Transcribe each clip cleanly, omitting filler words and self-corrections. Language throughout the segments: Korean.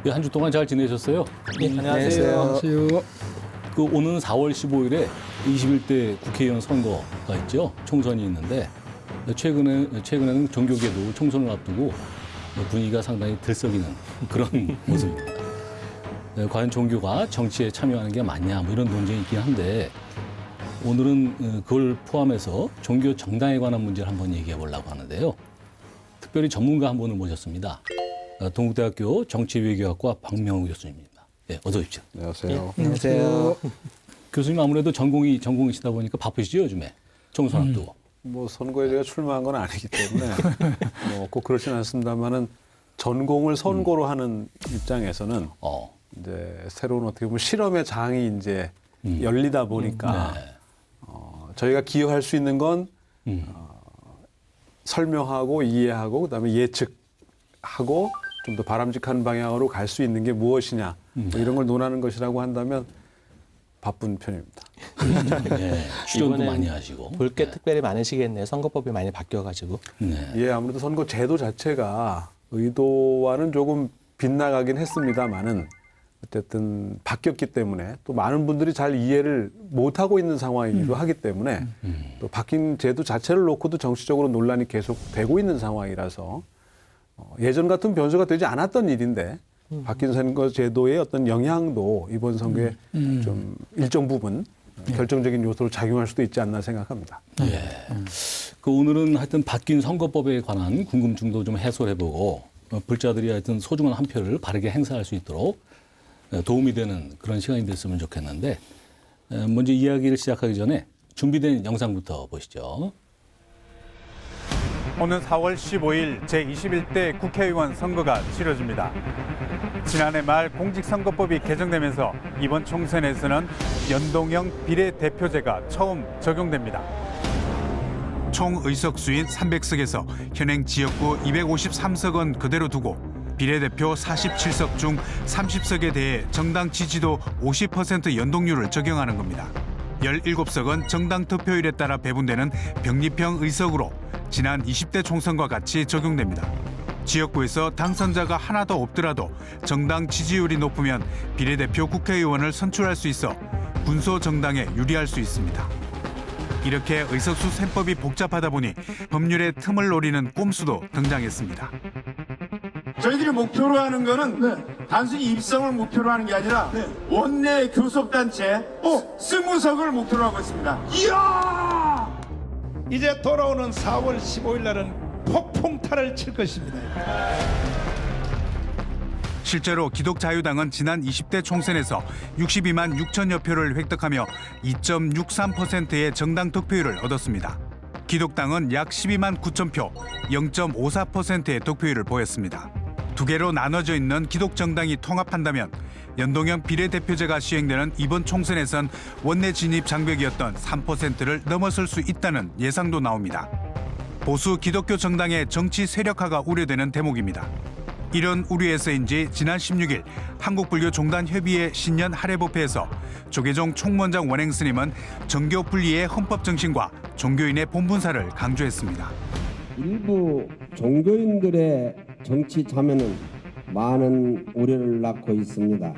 예, 한 주 동안 잘 지내셨어요? 네, 안녕하세요. 그 오는 4월 15일에 21대 국회의원 선거가 있죠. 총선이 있는데 최근에는 종교계도 총선을 앞두고 분위기가 상당히 들썩이는 그런 모습입니다. 과연 종교가 정치에 참여하는 게 맞냐 뭐 이런 논쟁이 있긴 한데 오늘은 그걸 포함해서 종교 정당에 관한 문제를 한번 얘기해 보려고 하는데요. 특별히 전문가 한 분을 모셨습니다. 동국대학교 정치외교학과 박명우 교수님입니다. 네, 어서 오십시오. 안녕하세요. 안녕하세요. 교수님 아무래도 전공이시다 보니까 바쁘시죠 요즘에 총선 앞두고. 뭐 선거에 제가 출마한 건 아니기 때문에 뭐 꼭 그렇진 않습니다만은 전공을 선고로 하는 입장에서는 이제 새로운 어떻게 보면 실험의 장이 이제 열리다 보니까 네. 저희가 기여할 수 있는 건 설명하고 이해하고 그다음에 예측하고 좀 더 바람직한 방향으로 갈 수 있는 게 무엇이냐 뭐 이런 걸 논하는 것이라고 한다면 바쁜 편입니다. 네, 출연도 이번엔 많이 하시고. 볼 게 특별히 많으시겠네요. 선거법이 많이 바뀌어가지고. 네. 예, 아무래도 선거 제도 자체가 의도와는 조금 빗나가긴 했습니다만은 어쨌든 바뀌었기 때문에 또 많은 분들이 잘 이해를 못하고 있는 상황이기도 하기 때문에 또 바뀐 제도 자체를 놓고도 정치적으로 논란이 계속되고 있는 상황이라서 예전 같은 변수가 되지 않았던 일인데 바뀐 선거 제도의 어떤 영향도 이번 선거에 좀 일정 부분 결정적인 요소로 작용할 수도 있지 않나 생각합니다. 예. 그 오늘은 하여튼 바뀐 선거법에 관한 궁금증도 좀 해소를 해보고 불자들이 하여튼 소중한 한 표를 바르게 행사할 수 있도록 도움이 되는 그런 시간이 됐으면 좋겠는데 먼저 이야기를 시작하기 전에 준비된 영상부터 보시죠. 오는 4월 15일 제21대 국회의원 선거가 치러집니다. 지난해 말 공직선거법이 개정되면서 이번 총선에서는 연동형 비례대표제가 처음 적용됩니다. 총 의석수인 300석에서 현행 지역구 253석은 그대로 두고 비례대표 47석 중 30석에 대해 정당 지지도 50% 연동률을 적용하는 겁니다. 17석은 정당 투표율에 따라 배분되는 병립형 의석으로 지난 20대 총선과 같이 적용됩니다. 지역구에서 당선자가 하나 더 없더라도 정당 지지율이 높으면 비례대표 국회의원을 선출할 수 있어 군소 정당에 유리할 수 있습니다. 이렇게 의석수 셈법이 복잡하다 보니 법률의 틈을 노리는 꼼수도 등장했습니다. 저희들이 목표로 하는 거는 단순히 입성을 목표로 하는 게 아니라 원내 교섭단체 20석을 목표로 하고 있습니다. 이야! 이제 돌아오는 4월 15일 날은 폭풍타를 칠 것입니다. 실제로 기독자유당은 지난 20대 총선에서 62만 6천여 표를 획득하며 2.63%의 정당 득표율을 얻었습니다. 기독당은 약 12만 9천 표, 0.54%의 득표율을 보였습니다. 두 개로 나눠져 있는 기독정당이 통합한다면 연동형 비례대표제가 시행되는 이번 총선에선 원내 진입 장벽이었던 3%를 넘어설 수 있다는 예상도 나옵니다. 보수 기독교 정당의 정치 세력화가 우려되는 대목입니다. 이런 우려에서인지 지난 16일 한국불교종단협의회 신년 할애법회에서 조계종 총무원장 원행 스님은 정교 분리의 헌법 정신과 종교인의 본분사를 강조했습니다. 일부 종교인들의 정치 참여는 많은 우려를 낳고 있습니다.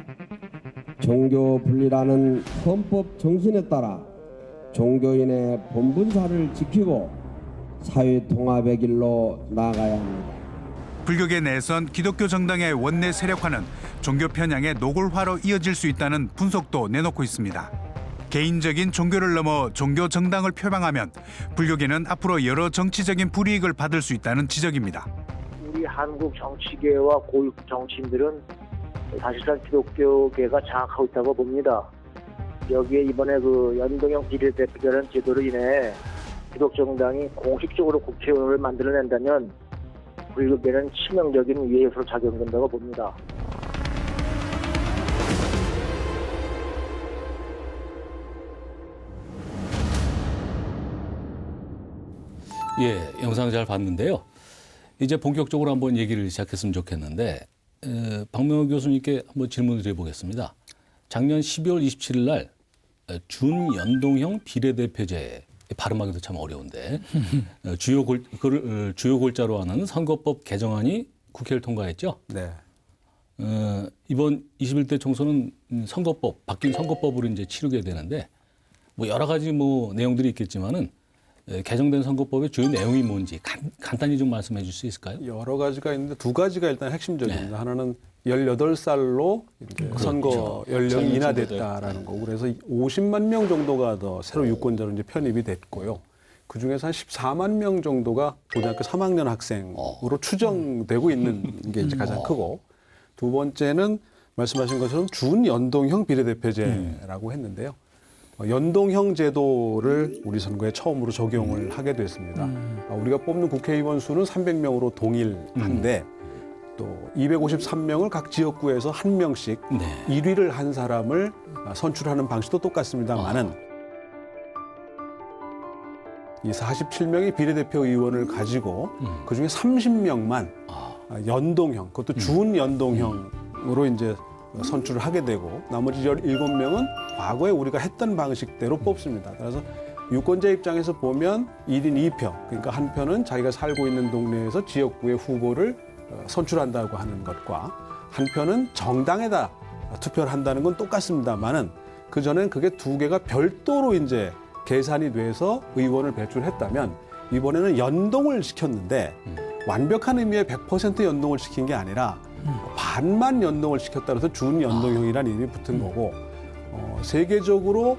종교 분리라는 헌법 정신에 따라 종교인의 본분사를 지키고 사회 통합의 길로 나아가야 합니다. 불교계 내선 기독교 정당의 원내 세력화는 종교 편향의 노골화로 이어질 수 있다는 분석도 내놓고 있습니다. 개인적인 종교를 넘어 종교 정당을 표방하면 불교계는 앞으로 여러 정치적인 불이익을 받을 수 있다는 지적입니다. 우리 한국 정치계와 고위 정치인들은 사실상 기독교계가 장악하고 있다고 봅니다. 여기에 이번에 그 연동형 비례대표제라는 제도로 인해 기독정당이 공식적으로 국회의원을 만들어낸다면 불교계는 치명적인 위해 요소로 작용된다고 봅니다. 예, 영상 잘 봤는데요. 이제 본격적으로 한번 얘기를 시작했으면 좋겠는데 박명우 교수님께 한번 질문을 드려보겠습니다. 작년 12월 27일 날 준연동형 비례대표제 발음하기도 참 어려운데 주요 골자로 하는 선거법 개정안이 국회를 통과했죠. 네. 이번 21대 총선은 선거법, 바뀐 선거법으로 이제 치르게 되는데 뭐 여러 가지 뭐 내용들이 있겠지만은 개정된 선거법의 주요 내용이 뭔지 간단히 좀 말씀해 줄 수 있을까요? 여러 가지가 있는데 두 가지가 일단 핵심적입니다. 네. 하나는 18살로 이제 선거 연령이 인하됐다라는 거고, 그래서 50만 명 정도가 더 새로 유권자로 이제 편입이 됐고요. 그 중에서 한 14만 명 정도가 고등학교 3학년 학생으로 추정되고 있는 게 이제 가장 크고, 두 번째는 말씀하신 것처럼 준연동형 비례대표제라고 했는데요. 연동형 제도를 우리 선거에 처음으로 적용을 하게 됐습니다. 우리가 뽑는 국회의원 수는 300명으로 동일한데 또 253명을 각 지역구에서 한 명씩 네. 1위를 한 사람을 선출하는 방식도 똑같습니다만은 이 47명의 비례대표 의원을 가지고 그중에 30명만 연동형, 그것도 준연동형으로 이제 선출을 하게 되고, 나머지 17명은 과거에 우리가 했던 방식대로 뽑습니다. 그래서 유권자 입장에서 보면 1인 2표, 그러니까 한 표는 자기가 살고 있는 동네에서 지역구의 후보를 선출한다고 하는 것과, 한 표는 정당에다 투표를 한다는 건 똑같습니다만은 그 전엔 그게 두 개가 별도로 이제 계산이 돼서 의원을 배출했다면, 이번에는 연동을 시켰는데 완벽한 의미의 100% 연동을 시킨 게 아니라 반만 연동을 시켰다 해서 준연동형이라는 이름이 붙은 거고, 세계적으로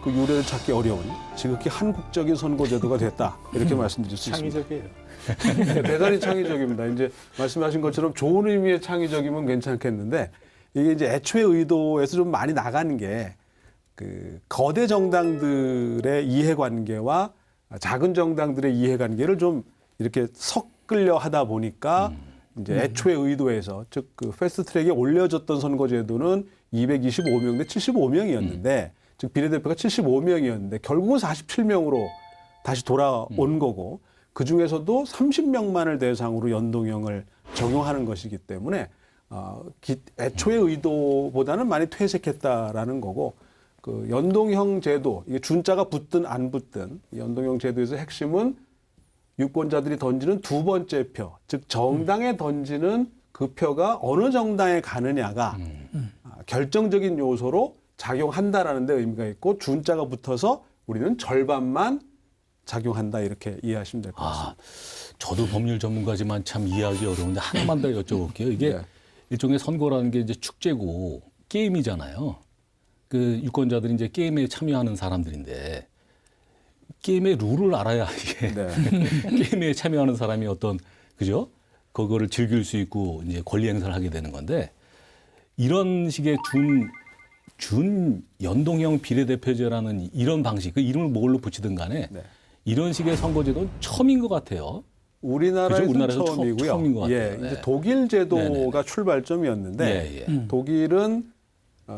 그 유래를 찾기 어려운 지극히 한국적인 선거제도가 됐다, 이렇게 말씀드릴 수 있습니다. 창의적이에요. 대단히 창의적입니다. 이제 말씀하신 것처럼 좋은 의미의 창의적이면 괜찮겠는데, 이게 이제 애초에 의도에서 좀 많이 나가는 게 그 거대 정당들의 이해관계와 작은 정당들의 이해관계를 좀 이렇게 섞으려 하다 보니까 이제 애초에 의도에서, 즉 그 패스트트랙에 올려졌던 선거제도는 225명 대 75명이었는데, 즉 비례대표가 75명이었는데 결국은 47명으로 다시 돌아온 거고, 그 중에서도 30명만을 대상으로 연동형을 적용하는 것이기 때문에 애초의 의도보다는 많이 퇴색했다라는 거고, 그 연동형 제도, 이게 준자가 붙든 안 붙든 연동형 제도에서 핵심은 유권자들이 던지는 두 번째 표, 즉 정당에 던지는 그 표가 어느 정당에 가느냐가 결정적인 요소로 작용한다라는 데 의미가 있고, 준자가 붙어서 우리는 절반만 작용한다, 이렇게 이해하시면 될 것 같습니다. 저도 법률 전문가지만 참 이해하기 어려운데 하나만 더 여쭤볼게요. 이게 네. 일종의 선거라는 게 이제 축제고 게임이잖아요. 그 유권자들이 이제 게임에 참여하는 사람들인데 게임의 룰을 알아야 이게 네. 게임에 참여하는 사람이 어떤, 그죠? 그거를 즐길 수 있고 이제 권리 행사를 하게 되는 건데, 이런 식의 준 연동형 비례대표제라는 이런 방식, 그 이름을 뭘로 붙이든 간에 네. 이런 식의 선거제도는 처음인 것 같아요. 우리나라에서 우리나라에서 처음이고요. 처음인 것 같아요. 예, 네. 이제 독일 제도가 네네. 출발점이었는데, 예, 예. 독일은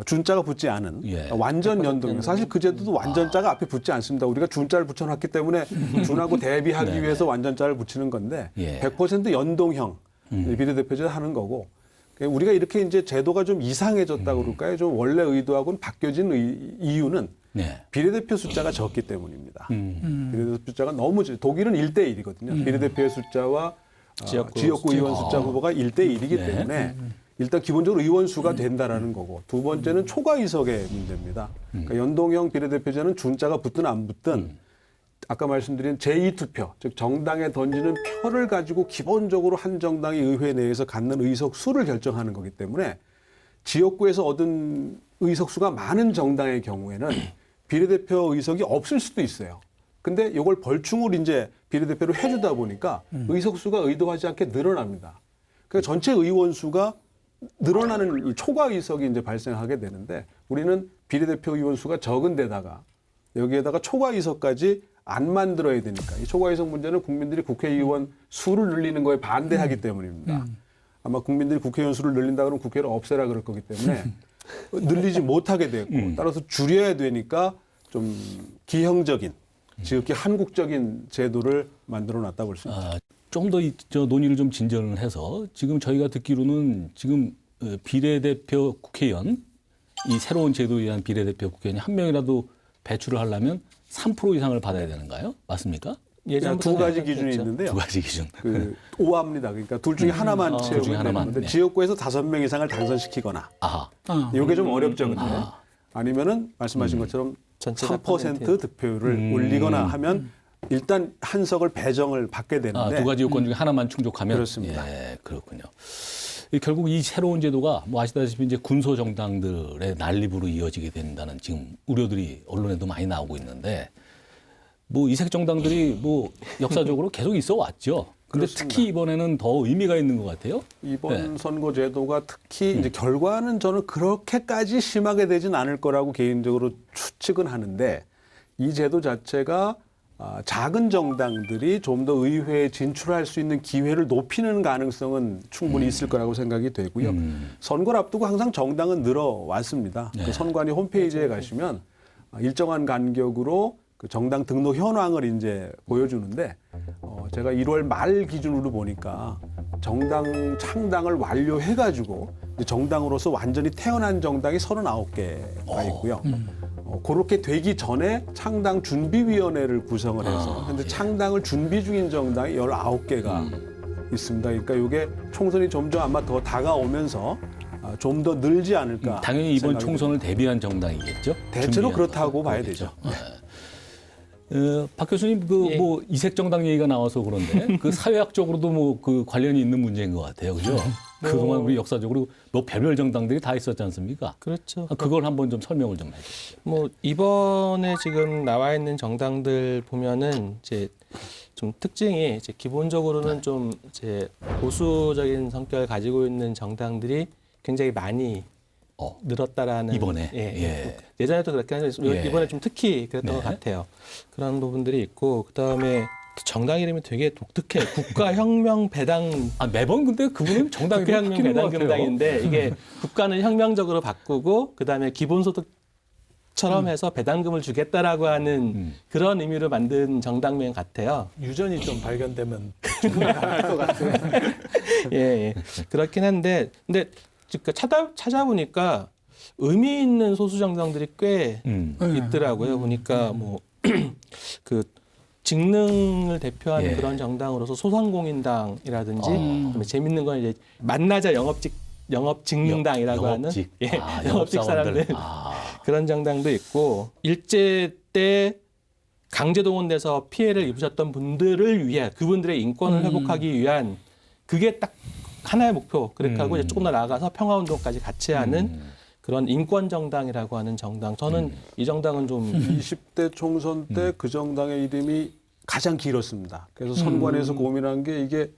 준자가 붙지 않은 예. 완전 연동형. 사실 그 제도도 완전자가 앞에 붙지 않습니다. 우리가 준자를 붙여놨기 때문에 준하고 대비하기 네네. 위해서 완전자를 붙이는 건데, 예. 100% 연동형 비례대표제를 하는 거고, 우리가 이렇게 이제 제도가 좀 이상해졌다고 그럴까요? 좀 원래 의도하고는 바뀌어진 이유는 네. 비례대표 숫자가 적기 때문입니다. 비례대표 숫자가 너무 독일은 1대1이거든요. 비례대표의 숫자와 지역구 의원 숫자 후보가 1대1이기 네. 때문에 일단 기본적으로 의원 수가 된다라는 거고, 두 번째는 초과 이석의 문제입니다. 그러니까 연동형 비례대표제는 준자가 붙든 안 붙든 아까 말씀드린 제2투표, 즉 정당에 던지는 표를 가지고 기본적으로 한 정당이 의회 내에서 갖는 의석 수를 결정하는 거기 때문에, 지역구에서 얻은 의석 수가 많은 정당의 경우에는 비례대표 의석이 없을 수도 있어요. 근데 이걸 벌충을 이제 비례대표로 해주다 보니까 의석 수가 의도하지 않게 늘어납니다. 그러니까 전체 의원 수가 늘어나는 이 초과 의석이 이제 발생하게 되는데, 우리는 비례대표 의원 수가 적은 데다가 여기에다가 초과 의석까지 안 만들어야 되니까, 이 초과 의석 문제는 국민들이 국회의원 수를 늘리는 거에 반대하기 때문입니다. 아마 국민들이 국회의원 수를 늘린다 그러면 국회를 없애라 그럴 거기 때문에 늘리지 못하게 됐고, 따라서 줄여야 되니까 좀 기형적인, 지극히 한국적인 제도를 만들어 놨다 볼 수 있죠. 좀 더 논의를 좀 진전을 해서, 지금 저희가 듣기로는 지금 비례대표 국회의원, 이 새로운 제도에 의한 비례대표 국회의원이 한 명이라도 배출을 하려면 3% 이상을 받아야 되는가요? 맞습니까? 예전부터 두 가지 기준이 그랬죠. 있는데요. 두 가지 기준. 그 5합니다. 그러니까 둘 중에 하나만 둘 채우면 중에 하나만. 되는데 네. 지역구에서 5명 이상을 당선시키거나 아하. 이게 좀 어렵죠. 근데 아니면은 말씀하신 것처럼 전체가 3% 득표율을 올리거나 하면 일단 한 석을 배정을 받게 되는데 두 가지 요건 중에 하나만 충족하면 그렇습니다. 예, 그렇군요. 결국 이 새로운 제도가 뭐 아시다시피 이제 군소 정당들의 난립으로 이어지게 된다는 지금 우려들이 언론에도 많이 나오고 있는데 뭐 이색 정당들이 뭐 역사적으로 계속 있어 왔죠. 근데 그렇습니다. 특히 이번에는 더 의미가 있는 것 같아요. 이번 네. 선거 제도가 특히 이제 결과는 저는 그렇게까지 심하게 되진 않을 거라고 개인적으로 추측은 하는데 이 제도 자체가 작은 정당들이 좀 더 의회에 진출할 수 있는 기회를 높이는 가능성은 충분히 있을 거라고 생각이 되고요. 선거를 앞두고 항상 정당은 늘어왔습니다. 네. 그 선관위 홈페이지에 가시면 일정한 간격으로 그 정당 등록 현황을 이제 보여주는데 제가 1월 말 기준으로 보니까 정당 창당을 완료해가지고 이제 정당으로서 완전히 태어난 정당이 39개가 있고요. 그렇게 되기 전에 창당 준비위원회를 구성을 해서 현재 창당을 준비 중인 정당이 19개가 있습니다. 그러니까 이게 총선이 점점 아마 더 다가오면서 좀 더 늘지 않을까. 당연히 이번 생각이 총선을 대비한 정당이겠죠. 대체로 준비한 그렇다고 거. 봐야 그렇겠죠. 되죠. 박 교수님 그 예. 뭐 이색 정당 얘기가 나와서 그런데 그 사회학적으로도 뭐 그 관련이 있는 문제인 것 같아요, 그죠? 그동안 우리 역사적으로 뭐 별별 정당들이 다 있었지 않습니까? 그렇죠. 그걸 한번 좀 설명을 좀 해주시죠. 뭐 이번에 지금 나와 있는 정당들 보면은 이제 좀 특징이 이제 기본적으로는 좀 이제 보수적인 성격을 가지고 있는 정당들이 굉장히 많이 늘었다라는 이번에? 예. 예전에도 그렇게 하는데 예. 이번에 좀 특히 그랬던 네. 것 같아요. 그런 부분들이 있고 그다음에 정당 이름이 되게 독특해. 국가혁명 배당 매번 근데 그분은 정당이 국가혁명 바뀌는 것 같아요. 배당금당인데 이게 국가는 혁명적으로 바꾸고 그다음에 기본소득처럼 해서 배당금을 주겠다라고 하는 그런 의미로 만든 정당명 같아요. 유전이 좀 발견되면 충분히 나을 것 같아요. 예. 그렇긴 한데 근데 찾아보니까 의미 있는 소수 정당들이 꽤 있더라고요. 보니까 뭐 그 직능을 대표하는 예. 그런 정당으로서 소상공인당이라든지 그다음에 재밌는 건 이제 만나자 영업직능당이라고 하는 영업직. 영업직 사람들 그런 정당도 있고 일제 때 강제동원돼서 피해를 입으셨던 분들을 위해 그분들의 인권을 회복하기 위한 그게 딱 하나의 목표. 그렇게 하고 이제 조금 더 나아가서 평화운동까지 같이 하는 그런 인권정당이라고 하는 정당. 저는 이 정당은 좀 20대 총선 때 그 정당의 이름이 가장 길었습니다. 그래서 선관위에서 고민한 게 이게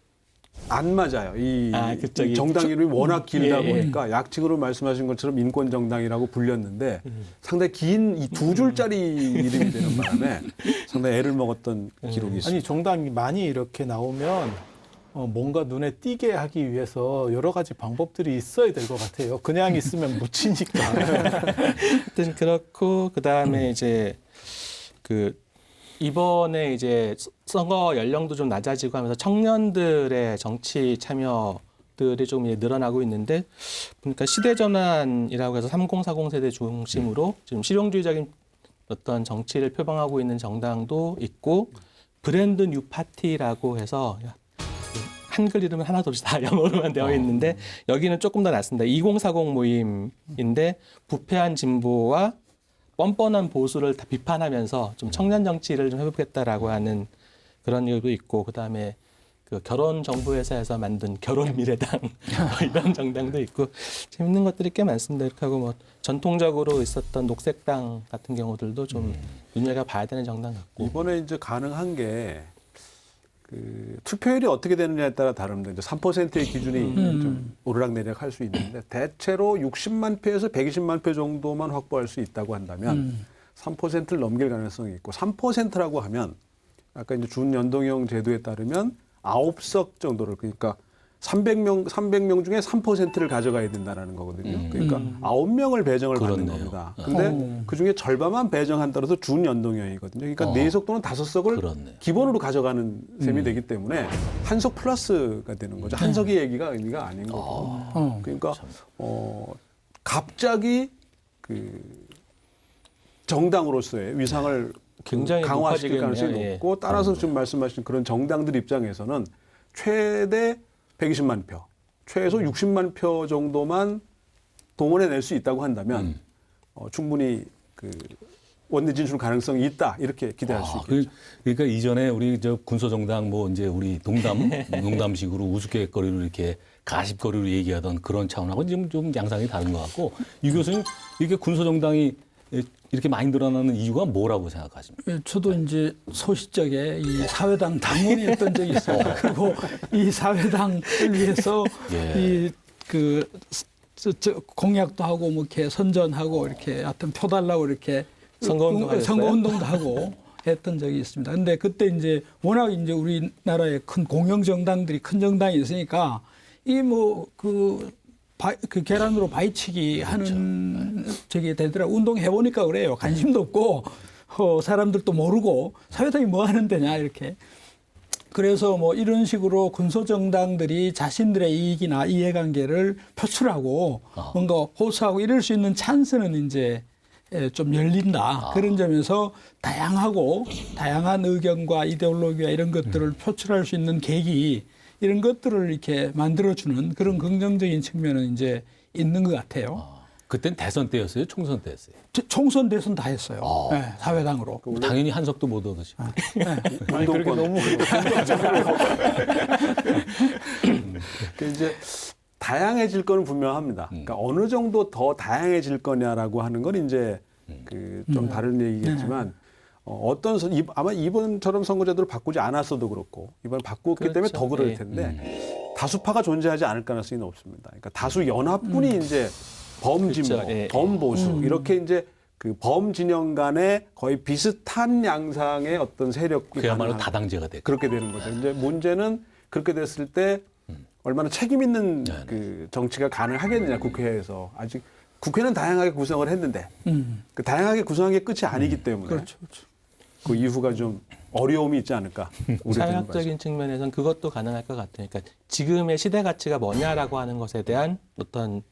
안 맞아요. 이 그쪽이 정당 이름이 워낙 길다 예. 보니까 약칭으로 말씀하신 것처럼 인권정당이라고 불렸는데 상당히 긴 이 두 줄짜리 이름이 되는 바람에 상당히 애를 먹었던 기록이 있습니다. 아니 정당이 많이 이렇게 나오면 뭔가 눈에 띄게 하기 위해서 여러 가지 방법들이 있어야 될 것 같아요. 그냥 있으면 묻히니까. 하여튼 그렇고 그다음에 이제 그 이번에 이제 선거 연령도 좀 낮아지고 하면서 청년들의 정치 참여들이 좀 이제 늘어나고 있는데 보니까 시대전환이라고 해서 3040 세대 중심으로 지금 실용주의적인 어떤 정치를 표방하고 있는 정당도 있고 브랜드 뉴 파티라고 해서 한글 이름은 하나도 없이 다 영어로만 되어 있는데 여기는 조금 더 낫습니다. 2040 모임인데 부패한 진보와 뻔뻔한 보수를 다 비판하면서 좀 청년 정치를 좀 해보겠다라고 하는 그런 이유도 있고 그다음에 그 결혼 정보회사에서 만든 결혼 미래당 이런 정당도 있고 재밌는 것들이 꽤 많습니다. 이렇게 하고 뭐 전통적으로 있었던 녹색당 같은 경우들도 좀 눈여겨봐야 되는 정당 같고 이번에 이제 가능한 게 그 투표율이 어떻게 되느냐에 따라 다릅니다. 이제 3%의 기준이 좀 오르락내리락 할 수 있는데 대체로 60만 표에서 120만 표 정도만 확보할 수 있다고 한다면 3%를 넘길 가능성이 있고 3%라고 하면 아까 이제 준연동형 제도에 따르면 9석 정도를 그러니까 300명 중에 3%를 가져가야 된다는 거거든요. 그러니까 9명을 배정을 받는 그렇네요. 겁니다. 근데 그중에 절반만 배정한다고 해서 준연동형이거든요. 그러니까 4석 또는 5석을 그렇네요. 기본으로 가져가는 셈이 되기 때문에 한 석 플러스가 되는 거죠. 한 석이 얘기가 의미가 아닌 거고. 그러니까 갑자기 그 정당으로서의 위상을 굉장히 강화시킬 높아지겠네요. 가능성이 예. 높고 따라서 지금 말씀하신 그런 정당들 입장에서는 최대 120만 표, 최소 60만 표 정도만 동원해낼 수 있다고 한다면 충분히 그 원내 진출 가능성이 있다 이렇게 기대할 수 있겠죠. 그러니까 이전에 우리 저 군소정당 뭐 이제 우리 농담식으로 우스갯거리로 이렇게 가십거리로 얘기하던 그런 차원하고 지금 좀 양상이 다른 것 같고 이 교수님 이렇게 군소정당이 이렇게 많이 늘어나는 이유가 뭐라고 생각하십니까? 예, 저도 이제 소시적에 이 사회당 당원이었던 적이 있어요. 그리고 이 사회당을 위해서 예. 공약도 하고 뭐 이렇게 선전하고 이렇게 하여튼 표 달라고 이렇게 선거운동 선거운동도 하고 했던 적이 있습니다. 근데 그때 이제 워낙 이제 우리나라에 큰 공영 정당들이 큰 정당이 있으니까 이 뭐 그 계란으로 바위치기 하는 저기 되더라. 운동 해보니까 그래요. 관심도 없고 사람들도 모르고 사회당이 뭐 하는 데냐 이렇게. 그래서 뭐 이런 식으로 군소정당들이 자신들의 이익이나 이해관계를 표출하고 뭔가 호소하고 이럴 수 있는 찬스는 이제 좀 열린다. 그런 점에서 다양한 의견과 이데올로기와 이런 것들을 표출할 수 있는 계기 이런 것들을 이렇게 만들어주는 그런 긍정적인 측면은 이제 있는 것 같아요. 그땐 대선 때였어요? 총선 때였어요? 총선 대선 다 했어요. 네, 사회당으로. 당연히 한석도 못 얻으시고. 아니, 그렇게 너무 그 이제 다양해질 거는 분명합니다. 그러니까 어느 정도 더 다양해질 거냐라고 하는 건 이제 그 좀 다른 얘기겠지만 아마 이번처럼 선거제도를 바꾸지 않았어도 그렇고 이번 바꾸었기 때문에 더 그럴 텐데 다수파가 존재하지 않을 가능성이 높습니다. 그러니까 다수 연합군이 이제 범진보, 범보수 이렇게 이제 그 범진영 간의 거의 비슷한 양상의 어떤 세력이 그야말로 다당제가 됐고. 그렇게 되는 거죠. 이제 문제는 그렇게 됐을 때 얼마나 책임 있는 그 정치가 가능하겠느냐 국회에서. 아직 국회는 다양하게 구성을 했는데 그 다양하게 구성한 게 끝이 아니기 때문에 그렇죠. 그 이후가 좀 어려움이 있지 않을까. 사회학적인 측면에서는 그것도 가능할 것 같아요. 그러니까 지금의 시대 가치가 뭐냐라고 하는 것에 대한 어떤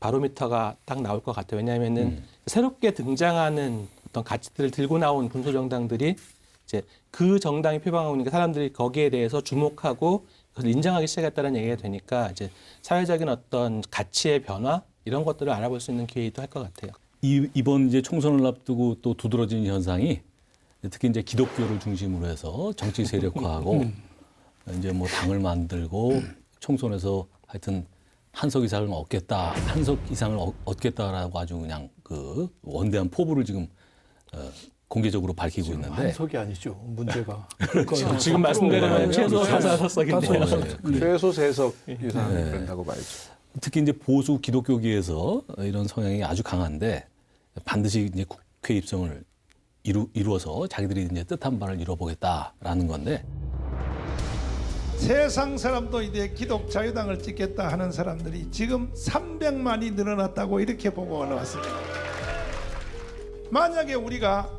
바로미터가 딱 나올 것 같아요. 왜냐하면은 새롭게 등장하는 어떤 가치들을 들고 나온 군소정당들이 이제 그 정당이 표방하고 있는 게 사람들이 거기에 대해서 주목하고 그걸 인정하기 시작했다는 얘기가 되니까 이제 사회적인 어떤 가치의 변화 이런 것들을 알아볼 수 있는 기회도 할 것 같아요. 이번 이제 총선을 앞두고 또 두드러진 현상이 특히 이제 기독교를 중심으로 해서 정치 세력화하고 이제 뭐 당을 만들고 총선에서 하여튼 한석 이상을 얻겠다라고 아주 그냥 그 원대한 포부를 지금 공개적으로 밝히고 있는데 한석이 아니죠. 문제가. 지금 말씀드리면 최소 4석인데요. 최소 3석 이상 된다고 봐야죠. 특히 이제 보수 기독교계에서 이런 성향이 아주 강한데 반드시 이제 국회 입성을 이루어서 자기들이 이제 뜻한 바를 이뤄보겠다라는 건데 세상 사람도 이제 기독자유당을 찍겠다 하는 사람들이 지금 300만이 늘어났다고 이렇게 보고가 나왔습니다. 만약에 우리가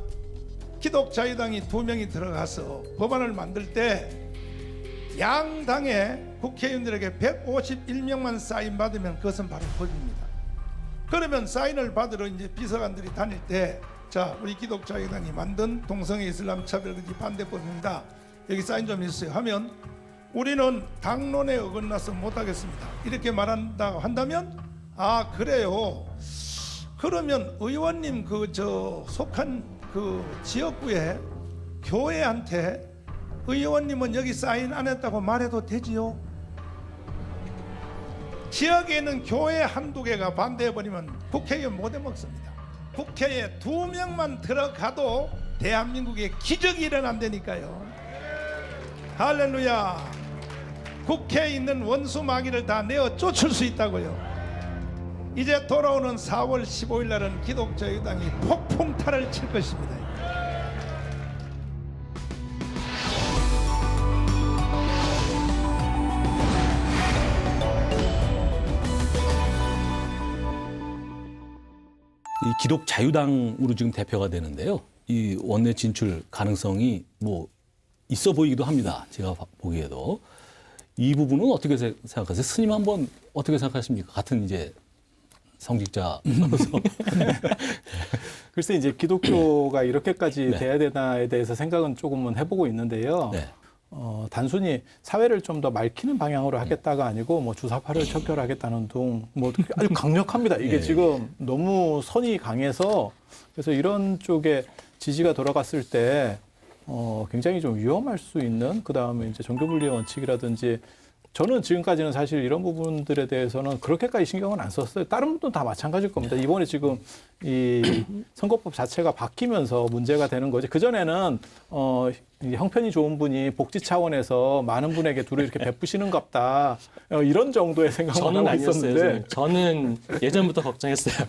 기독자유당이 2명이 들어가서 법안을 만들 때 양당의 국회의원들에게 151명만 사인 받으면 그것은 바로 법입니다. 그러면 사인을 받으러 이제 비서관들이 다닐 때 자, 우리 기독자유당이 만든 동성애 이슬람 차별금지 반대법입니다. 여기 사인 좀 해주세요 하면 우리는 당론에 어긋나서 못하겠습니다. 이렇게 말한다고 한다면 아 그래요. 그러면 의원님 속한 그 지역구에 교회한테 의원님은 여기 사인 안 했다고 말해도 되지요? 지역에 있는 교회 한두 개가 반대해버리면 국회의원 못 해먹습니다. 국회에 2명만 들어가도 대한민국에 기적이 일어난다니까요. 할렐루야. 국회에 있는 원수 마귀를 다 내어 쫓을 수 있다고요. 이제 돌아오는 4월 15일 날은 기독자유당이 폭풍타를 칠 것입니다. 이 기독자유당으로 지금 대표가 되는데요. 이 원내 진출 가능성이 뭐 있어 보이기도 합니다. 제가 보기에도. 이 부분은 어떻게 생각하세요? 스님 한번 어떻게 생각하십니까? 같은 이제 성직자로서 글쎄 이제 기독교가 이렇게까지 네. 돼야 되나에 대해서 생각은 조금은 해보고 있는데요. 네. 단순히 사회를 좀 더 맑히는 방향으로 하겠다가 아니고 뭐 주사파를 척결하겠다는 등 뭐 아주 강력합니다. 이게 예, 지금 너무 선이 강해서 그래서 이런 쪽에 지지가 돌아갔을 때 굉장히 좀 위험할 수 있는 그다음에 이제 종교분리의 원칙이라든지 저는 지금까지는 사실 이런 부분들에 대해서는 그렇게까지 신경은 안 썼어요. 다른 분들은 다 마찬가지일 겁니다. 이번에 지금 이 선거법 자체가 바뀌면서 문제가 되는 거지. 그전에는 이 형편이 좋은 분이 복지 차원에서 많은 분에게 둘을 이렇게 베푸시는갑다. 이런 정도의 생각을 저는 하고 아니었어요. 있었는데 저는 예전부터 걱정했어요.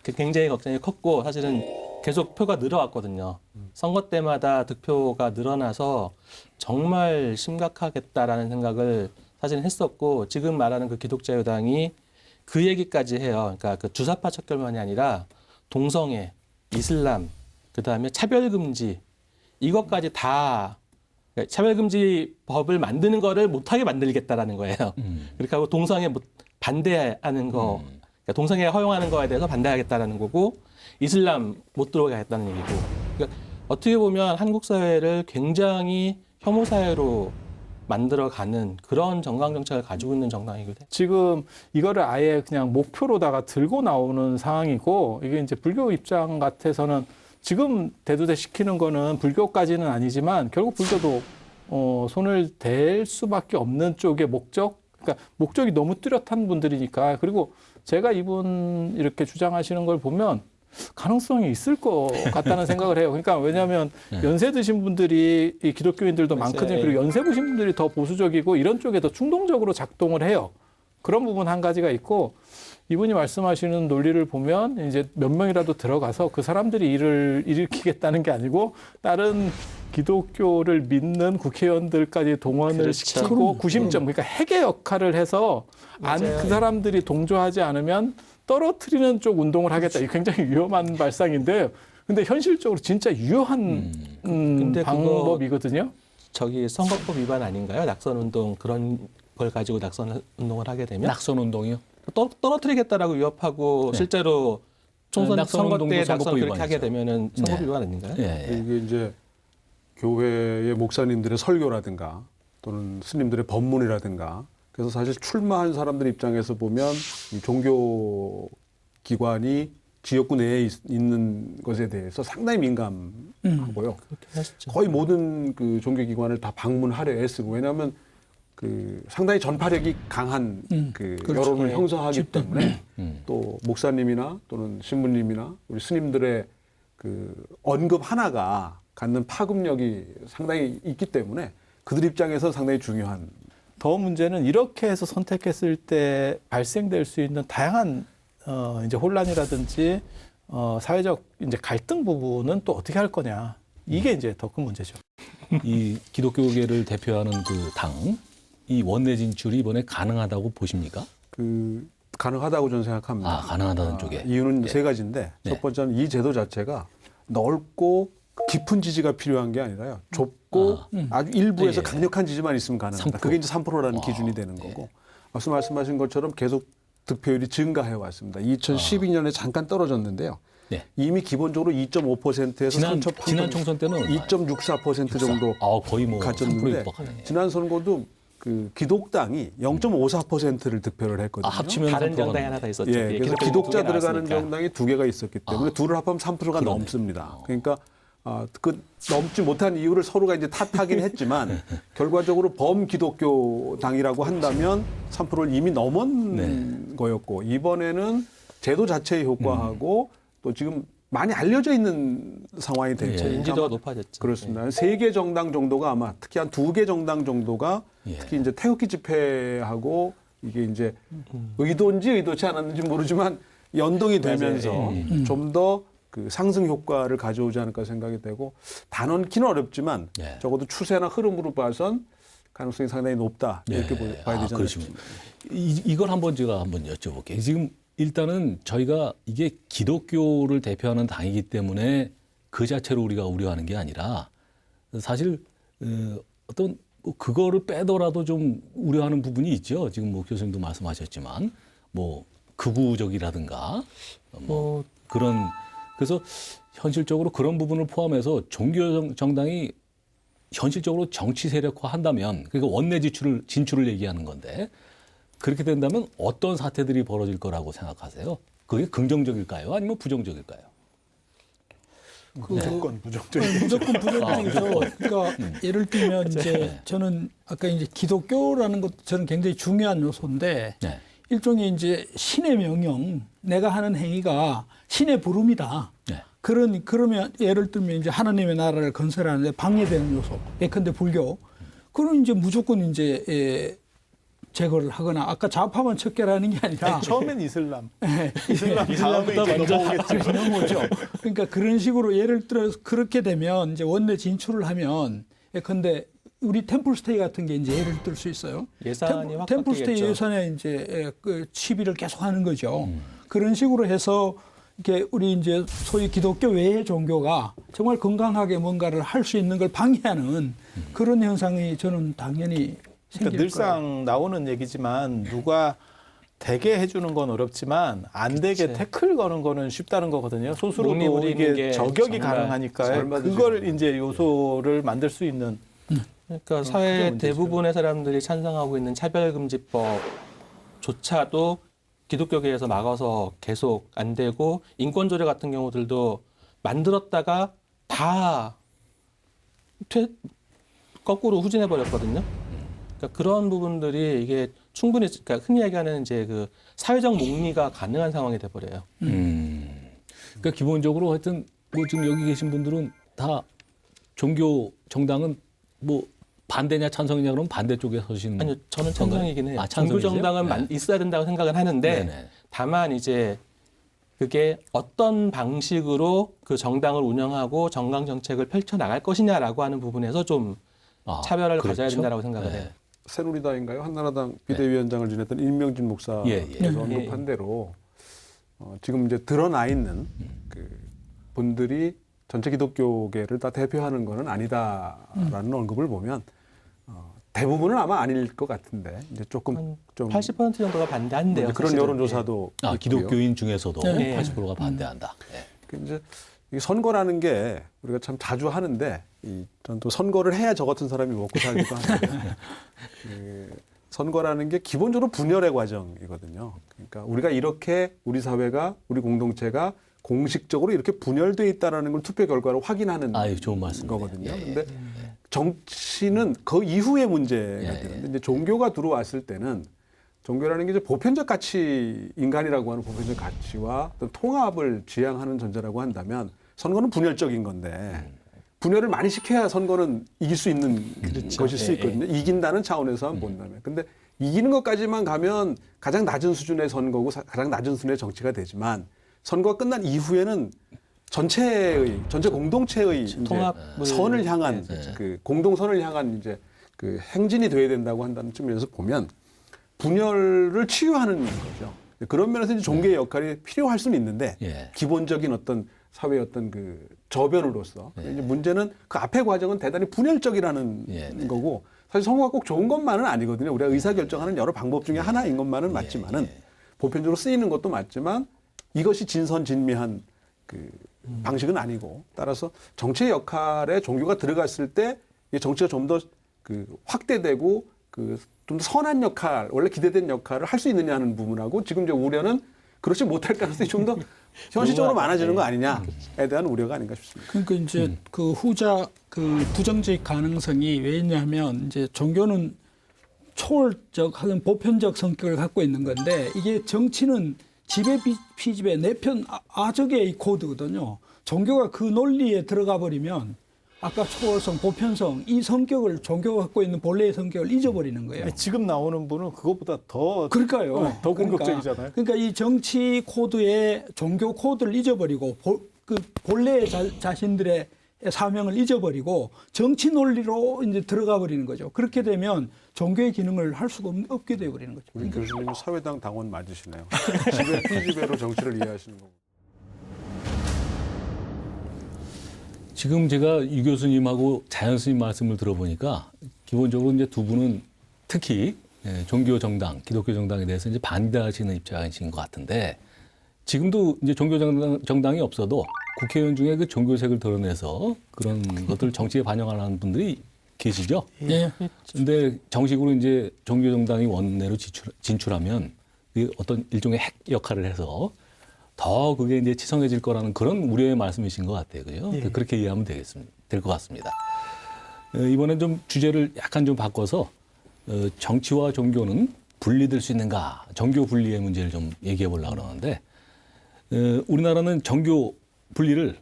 굉장히 걱정이 컸고 사실은 계속 표가 늘어왔거든요. 선거 때마다 득표가 늘어나서 정말 심각하겠다라는 생각을 사실은 했었고 지금 말하는 그 기독자유당이 그 얘기까지 해요. 그러니까 그 주사파 척결만이 아니라 동성애, 이슬람, 그다음에 차별금지 이것까지 다 차별금지 법을 만드는 거를 못하게 만들겠다라는 거예요. 그렇게 하고 동성애 반대하는 거, 그러니까 동성애 허용하는 거에 대해서 반대하겠다라는 거고 이슬람 못 들어오게 하겠다는 얘기고. 그러니까 어떻게 보면 한국 사회를 굉장히 혐오 사회로 만들어가는 그런 정강 정책을 가지고 있는 정당이기도 해요. 지금 이거를 아예 그냥 목표로다가 들고 나오는 상황이고 이게 이제 불교 입장 같아서는 지금 대두대 시키는 거는 불교까지는 아니지만 결국 불교도 손을 댈 수밖에 없는 쪽의 목적, 그러니까 목적이 너무 뚜렷한 분들이니까. 그리고 제가 이분 이렇게 주장하시는 걸 보면 가능성이 있을 것 같다는 생각을 해요. 그러니까 왜냐하면 연세 드신 분들이 이 기독교인들도 많거든요. 그리고 연세 보신 분들이 더 보수적이고 이런 쪽에 더 충동적으로 작동을 해요. 그런 부분 한 가지가 있고 이분이 말씀하시는 논리를 보면 이제 몇 명이라도 들어가서 그 사람들이 일을 일으키겠다는 게 아니고 다른 기독교를 믿는 국회의원들까지 동원을 그렇죠. 시키고 구심점, 그러니까 핵의 역할을 해서 그 사람들이 동조하지 않으면 떨어뜨리는 쪽 운동을 하겠다. 이게 굉장히 위험한 발상인데, 근데 현실적으로 진짜 유효한 근데 방법이거든요. 저기 선거법 위반 아닌가요? 낙선 운동 그런 걸 가지고 낙선 운동을 하게 되면 낙선 운동이요? 떨어뜨리겠다라고 위협하고 실제로 총선 낙선 선거 운동도 때 낙선 선거법 그렇게 하게 위반이죠. 되면은 선거법 위반 아닌가요? 예. 이게 이제 교회의 목사님들의 설교라든가 또는 스님들의 법문이라든가 그래서 사실 출마한 사람들 입장에서 보면 이 종교 기관이 지역구 내에 있는 것에 대해서 상당히 민감하고요. 거의 모든 그 종교 기관을 다 방문하려 애쓰고 왜냐하면 그 상당히 전파력이 강한 그 그렇죠. 여론을 예. 형성하기 때문에 또 목사님이나 또는 신부님이나 우리 스님들의 그 언급 하나가 갖는 파급력이 상당히 있기 때문에 그들 입장에서 상당히 중요한. 더 문제는 이렇게 해서 선택했을 때 발생될 수 있는 다양한 이제 혼란이라든지 사회적 이제 갈등 부분은 또 어떻게 할 거냐. 이게 이제 더 큰 문제죠. 이 기독교계를 대표하는 그 당, 이 원내 진출이 이번에 가능하다고 보십니까? 그 가능하다고 저는 생각합니다. 아, 가능하다는 쪽에. 이유는 세 가지인데 네. 첫 번째는 이 제도 자체가 넓고 깊은 지지가 필요한 게 아니라요. 좁고 아주 일부에서 예. 강력한 지지만 있으면 가능합니다. 3%. 그게 이제 3%라는 기준이 되는 거고. 앞서 말씀하신 것처럼 계속 득표율이 증가해 왔습니다. 2012년에 잠깐 떨어졌는데요. 네. 이미 기본적으로 2.5%에서 지난 총선 때는 2.64% 정도 거의 뭐 3%에 갔었는데 육박하네. 지난 선거도 그 기독당이 0.54%를 득표를 했거든요. 합치면 다른 3%가 정당이 하나 더 있었죠. 예, 예, 그래서 기독교 기독자 두 개 들어가는 나왔으니까. 정당이 두 개가 있었기 때문에 둘을 합하면 3%가 그러네. 넘습니다. 그러니까 그 넘지 못한 이유를 서로가 이제 탓하긴 했지만 결과적으로 범기독교당이라고 한다면 3%를 이미 넘은 거였고 이번에는 제도 자체의 효과하고 또 지금 많이 알려져 있는 상황이 됐죠. 예. 인지도가 높아졌죠. 그렇습니다. 3개 정당 정도가 아마 특히 한 2개 정당 정도가 예. 특히 이제 태극기 집회하고 이게 이제 의도인지 의도치 않았는지 모르지만 연동이 되면서 좀 더 그 상승 효과를 가져오지 않을까 생각이 되고 단언키는 어렵지만 예. 적어도 추세나 흐름으로 봐선 가능성이 상당히 높다 이렇게 봐야 되지 않을까 싶습니다. 이걸 한번 제가 한번 여쭤볼게요. 지금 일단은 저희가 이게 기독교를 대표하는 당이기 때문에 그 자체로 우리가 우려하는 게 아니라 사실 어떤 그거를 빼더라도 좀 우려하는 부분이 있죠. 지금 뭐 교수님도 말씀하셨지만 뭐 극우적이라든가 뭐 그런 그래서 현실적으로 그런 부분을 포함해서 종교 정당이 현실적으로 정치 세력화한다면 그러니까 원내 진출을 얘기하는 건데 그렇게 된다면 어떤 사태들이 벌어질 거라고 생각하세요? 그게 긍정적일까요? 아니면 부정적일까요? 무조건 부정적이죠. 무조건 부정적이죠. 그러니까 예를 들면 이제 저는 아까 이제 기독교라는 것도 저는 굉장히 중요한 요소인데 네. 일종의 이제 신의 명령, 내가 하는 행위가 신의 부름이다. 네. 그러면 예를 들면 이제 하나님의 나라를 건설하는데 방해되는 요소, 예컨대 불교. 그럼 이제 무조건 이제 제거를 하거나 아까 좌파만 척결하는 게 아니라 처음엔 이슬람. 이슬람보다 먼저 넘어오죠. 그러니까 그런 식으로 예를 들어서 그렇게 되면 이제 원내 진출을 하면 예컨대 우리 템플스테이 같은 게 이제 예를 들 수 있어요. 예산이 확 템플스테이 바뀌겠죠. 예산에 이제 그 시비를 계속 하는 거죠. 그런 식으로 해서 이렇게 우리 이제 소위 기독교 외의 종교가 정말 건강하게 뭔가를 할 수 있는 걸 방해하는 그런 현상이 저는 당연히 그러니까 늘상 나오는 얘기지만 누가 되게 해주는 건 어렵지만 안 되게 태클 거는 거는 쉽다는 거거든요. 스스로도 이게 게 저격이 정말 가능하니까요. 그걸 이제 요소를 만들 수 있는. 그러니까 사회 문제죠. 대부분의 사람들이 찬성하고 있는 차별금지법조차도 기독교계에서 막아서 계속 안 되고 인권조례 같은 경우들도 만들었다가 다 거꾸로 후진해 버렸거든요. 그러니까 그런 부분들이 이게 충분히 그러니까 흔히 얘기하는 이제 그 사회적 목리가 가능한 상황이 돼 버려요. 그러니까 기본적으로 하여튼 뭐 지금 여기 계신 분들은 다 종교 정당은 뭐 반대냐 찬성이냐 그러면 반대 쪽에 서시는 아니요, 저는 찬성이긴 해요. 아, 종교 찬성이세요? 정당은 네. 있어야 된다고 생각은 하는데 네네. 다만 이제 그게 어떤 방식으로 그 정당을 운영하고 정강 정책을 펼쳐 나갈 것이냐라고 하는 부분에서 좀 차별을 가져야 된다고 생각을 해요. 새누리당인가요? 한나라당 비대위원장을 지냈던 임명진 목사께서 예. 언급한 대로 지금 이제 드러나 있는 그 분들이 전체 기독교계를 다 대표하는 것은 아니다라는 언급을 보면 대부분은 아마 아닐 것 같은데 이제 조금 좀 80% 정도가 반대한대요. 그런 사실은. 여론조사도 있고요. 기독교인 중에서도 네. 80%가 반대한다. 네. 그 이제 이 선거라는 게 우리가 참 자주 하는데 전 또 선거를 해야 저 같은 사람이 먹고 살기도 하는데 선거라는 게 기본적으로 분열의 과정이거든요. 그러니까 우리가 이렇게 우리 사회가 우리 공동체가 공식적으로 이렇게 분열돼 있다라는 걸 투표 결과로 확인하는 좋은 말씀이네요. 거거든요. 예, 예. 근데 정치는 그 이후의 문제가 되는데 이제 종교가 들어왔을 때는 종교라는 게 이제 보편적 가치, 인간이라고 하는 보편적 가치와 어떤 통합을 지향하는 존재라고 한다면 선거는 분열적인 건데 분열을 많이 시켜야 선거는 이길 수 있는 것일 수 있거든요. 이긴다는 차원에서 본다면. 근데 이기는 것까지만 가면 가장 낮은 수준의 선거고 가장 낮은 수준의 정치가 되지만 선거가 끝난 이후에는 전체 공동체의 이제 선을 향한 그 공동선을 향한 이제 그 행진이 돼야 된다고 한다는 측면에서 보면 분열을 치유하는 거죠. 그런 면에서 이제 종교의 역할이 필요할 수는 있는데 기본적인 어떤 사회의 어떤 그 저변으로서 이제 문제는 그 앞의 과정은 대단히 분열적이라는 거고 사실 선거가 꼭 좋은 것만은 아니거든요. 우리가 의사결정하는 여러 방법 중에 하나인 것만은 맞지만은 보편적으로 쓰이는 것도 맞지만 이것이 진선진미한 그 방식은 아니고 따라서 정치의 역할에 종교가 들어갔을 때 이 정치가 좀 더 그 확대되고 그 좀 더 선한 역할, 원래 기대된 역할을 할 수 있느냐는 부분하고 지금 이제 우려는 그렇지 못할 가능성이 좀 더 현실적으로 많아지는 거 아니냐에 대한 우려가 아닌가 싶습니다. 그러니까 이제 그 후자 그 부정적 가능성이 왜 있냐면 이제 종교는 초월적 혹은 보편적 성격을 갖고 있는 건데 이게 정치는 지배 피지배 내편 아적의 코드거든요. 종교가 그 논리에 들어가 버리면 아까 초월성, 보편성 이 성격을 종교가 갖고 있는 본래의 성격을 잊어버리는 거예요. 지금 나오는 분은 그것보다 더 그러니까요. 더 공격적이잖아요. 그러니까 이 정치 코드의 종교 코드를 잊어버리고 그 본래의 자신들의 사명을 잊어버리고 정치 논리로 이제 들어가 버리는 거죠. 그렇게 되면 종교의 기능을 할 수가 없게 되어 버리는 거죠. 우리 교수님이 사회당 당원 맞으시네요. 지배 피지배로 정치를 이해하시는 거고. 지금 제가 유 교수님하고 자연 스님 말씀을 들어보니까 기본적으로 이제 두 분은 특히 종교 정당, 기독교 정당에 대해서 이제 반대하시는 입장이신 것 같은데 지금도 이제 종교 정당이 없어도 국회의원 중에 그 종교색을 드러내서 그런 것들을 정치에 반영하는 분들이 계시죠? 예. 근데 정식으로 이제 종교 정당이 원내로 진출하면 그 어떤 일종의 핵 역할을 해서 더 그게 이제 치성해질 거라는 그런 우려의 말씀이신 것 같아요. 그죠? 그렇게 이해하면 될 것 같습니다. 이번엔 좀 주제를 약간 좀 바꿔서 정치와 종교는 분리될 수 있는가? 정교 분리의 문제를 좀 얘기해 보려고 그러는데 우리나라는 정교 분리를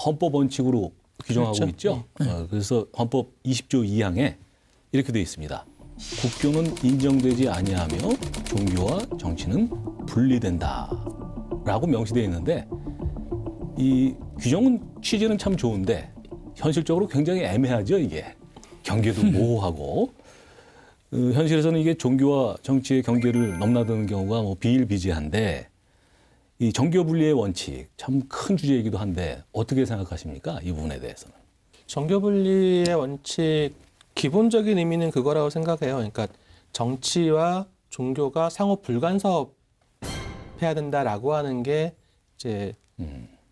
헌법 원칙으로 규정하고 그렇죠. 있죠. 그래서 헌법 20조 2항에 이렇게 되어 있습니다. 국교는 인정되지 아니하며 종교와 정치는 분리된다라고 명시되어 있는데 이 규정은 취지는 참 좋은데 현실적으로 굉장히 애매하죠. 이게 경계도 모호하고 현실에서는 이게 종교와 정치의 경계를 넘나드는 경우가 뭐 비일비재한데 이 정교 분리의 원칙 참 큰 주제이기도 한데 어떻게 생각하십니까? 이 부분에 대해서는. 정교 분리의 원칙 기본적인 의미는 그거라고 생각해요. 그러니까 정치와 종교가 상호 불간섭해야 된다라고 하는 게 이제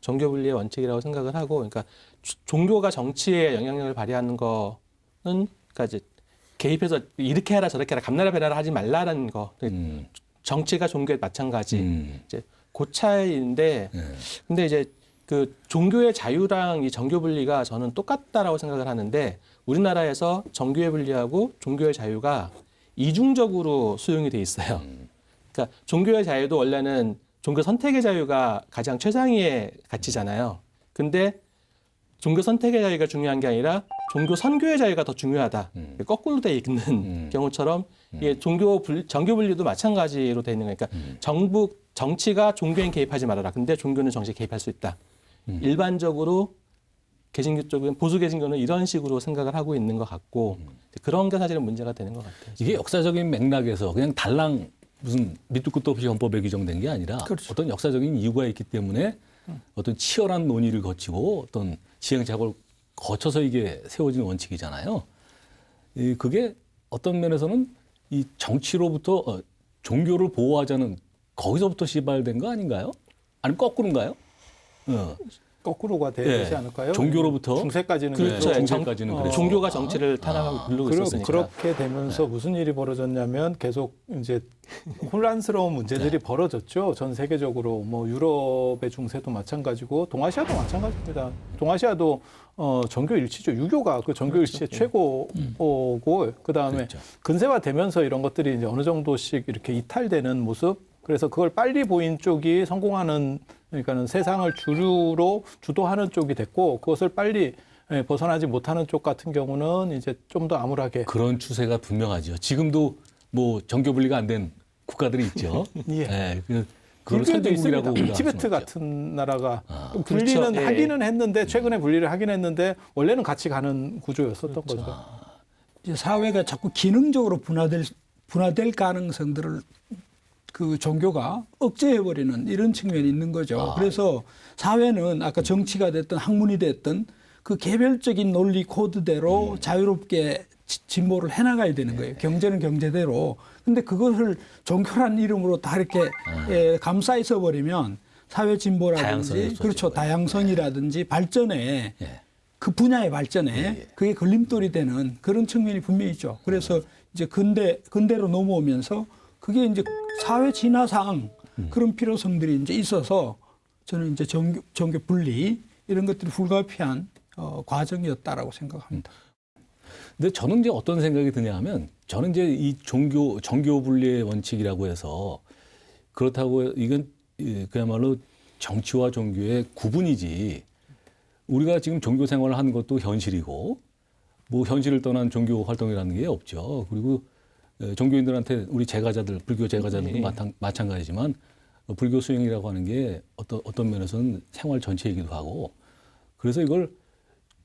정교 분리의 원칙이라고 생각을 하고, 그러니까 종교가 정치에 영향력을 발휘하는 거는 그러니까 이제 개입해서 이렇게 해라 저렇게 해라 감나라 배나라 하지 말라라는 거. 정치가 종교에 마찬가지. 이제 그 차이인데, 근데 이제 그 종교의 자유랑 이 정교 분리가 저는 똑같다라고 생각을 하는데 우리나라에서 정교의 분리하고 종교의 자유가 이중적으로 수용이 돼 있어요. 그러니까 종교의 자유도 원래는 종교 선택의 자유가 가장 최상위의 가치잖아요. 근데 종교 선택의 자유가 중요한 게 아니라 종교 선교의 자유가 더 중요하다. 거꾸로 돼 있는 경우처럼 이게 정교 분리도 마찬가지로 돼 있는 거니까 정치가 종교에 개입하지 말아라. 근데 종교는 정치에 개입할 수 있다. 일반적으로 개신교 쪽은 보수 개신교는 이런 식으로 생각을 하고 있는 것 같고 그런 게 사실은 문제가 되는 것 같아요. 이게 역사적인 맥락에서 그냥 달랑 무슨 밑도 끝도 없이 헌법에 규정된 게 아니라 그렇죠. 어떤 역사적인 이유가 있기 때문에 어떤 치열한 논의를 거치고 어떤 시행착오를 거쳐서 이게 세워진 원칙이잖아요. 그게 어떤 면에서는 이 정치로부터 종교를 보호하자는 거기서부터 시발된 거 아닌가요? 아니면 거꾸로인가요? 거꾸로가 되지 예. 않을까요? 중교로부터 중세까지는 그렇죠. 중세까지는 그랬죠. 종교가 정치를 탄압하고 누르고 있었으니까. 그렇게 되면서 무슨 일이 벌어졌냐면 계속 이제 혼란스러운 문제들이 벌어졌죠. 전 세계적으로 뭐 유럽의 중세도 마찬가지고 동아시아도 마찬가지입니다. 동아시아도 정교 일치죠. 유교가 그 정교 일치의 최고고 그다음에 그렇죠. 근세화되면서 이런 것들이 이제 어느 정도씩 이렇게 이탈되는 모습. 그래서 그걸 빨리 보인 쪽이 성공하는 그러니까는 세상을 주류로 주도하는 쪽이 됐고 그것을 빨리 벗어나지 못하는 쪽 같은 경우는 이제 좀 더 암울하게 그런 추세가 분명하죠. 지금도 뭐 정교 분리가 안 된 국가들이 있죠. 예. 네, 그걸 불교도 선진국이라고 있습니다. 우리가 티베트 할 수는 없죠. 같은 나라가 그렇죠. 분리는 예. 하기는 했는데 최근에 분리를 하긴 했는데 원래는 같이 가는 구조였었던 거죠. 이제 사회가 자꾸 기능적으로 분화될 가능성들을 그 종교가 억제해버리는 이런 측면이 있는 거죠. 그래서 사회는 아까 정치가 됐든 학문이 됐든 그 개별적인 논리 코드대로 자유롭게 진보를 해나가야 되는 거예요. 경제는 경제대로. 근데 그것을 종교라는 이름으로 다 이렇게 감싸 있어버리면 사회 진보라든지 다양성이 그렇죠. 다양성이라든지 발전에 그 분야의 발전에 그게 걸림돌이 되는 그런 측면이 분명히 있죠. 그래서 이제 근대로 넘어오면서 그게 이제 사회 진화상 그런 필요성들이 이제 있어서 저는 이제 종교 분리 이런 것들이 불가피한 과정이었다라고 생각합니다. 근데 저는 이제 어떤 생각이 드냐 하면 저는 이제 이 정교 분리의 원칙이라고 해서 그렇다고 이건 그야말로 정치와 종교의 구분이지 우리가 지금 종교 생활을 하는 것도 현실이고 뭐 현실을 떠난 종교 활동이라는 게 없죠. 그리고 종교인들한테 우리 제가자들, 불교 제가자들도 마찬가지지만 불교 수행이라고 하는 게 어떤 면에서는 생활 전체이기도 하고 그래서 이걸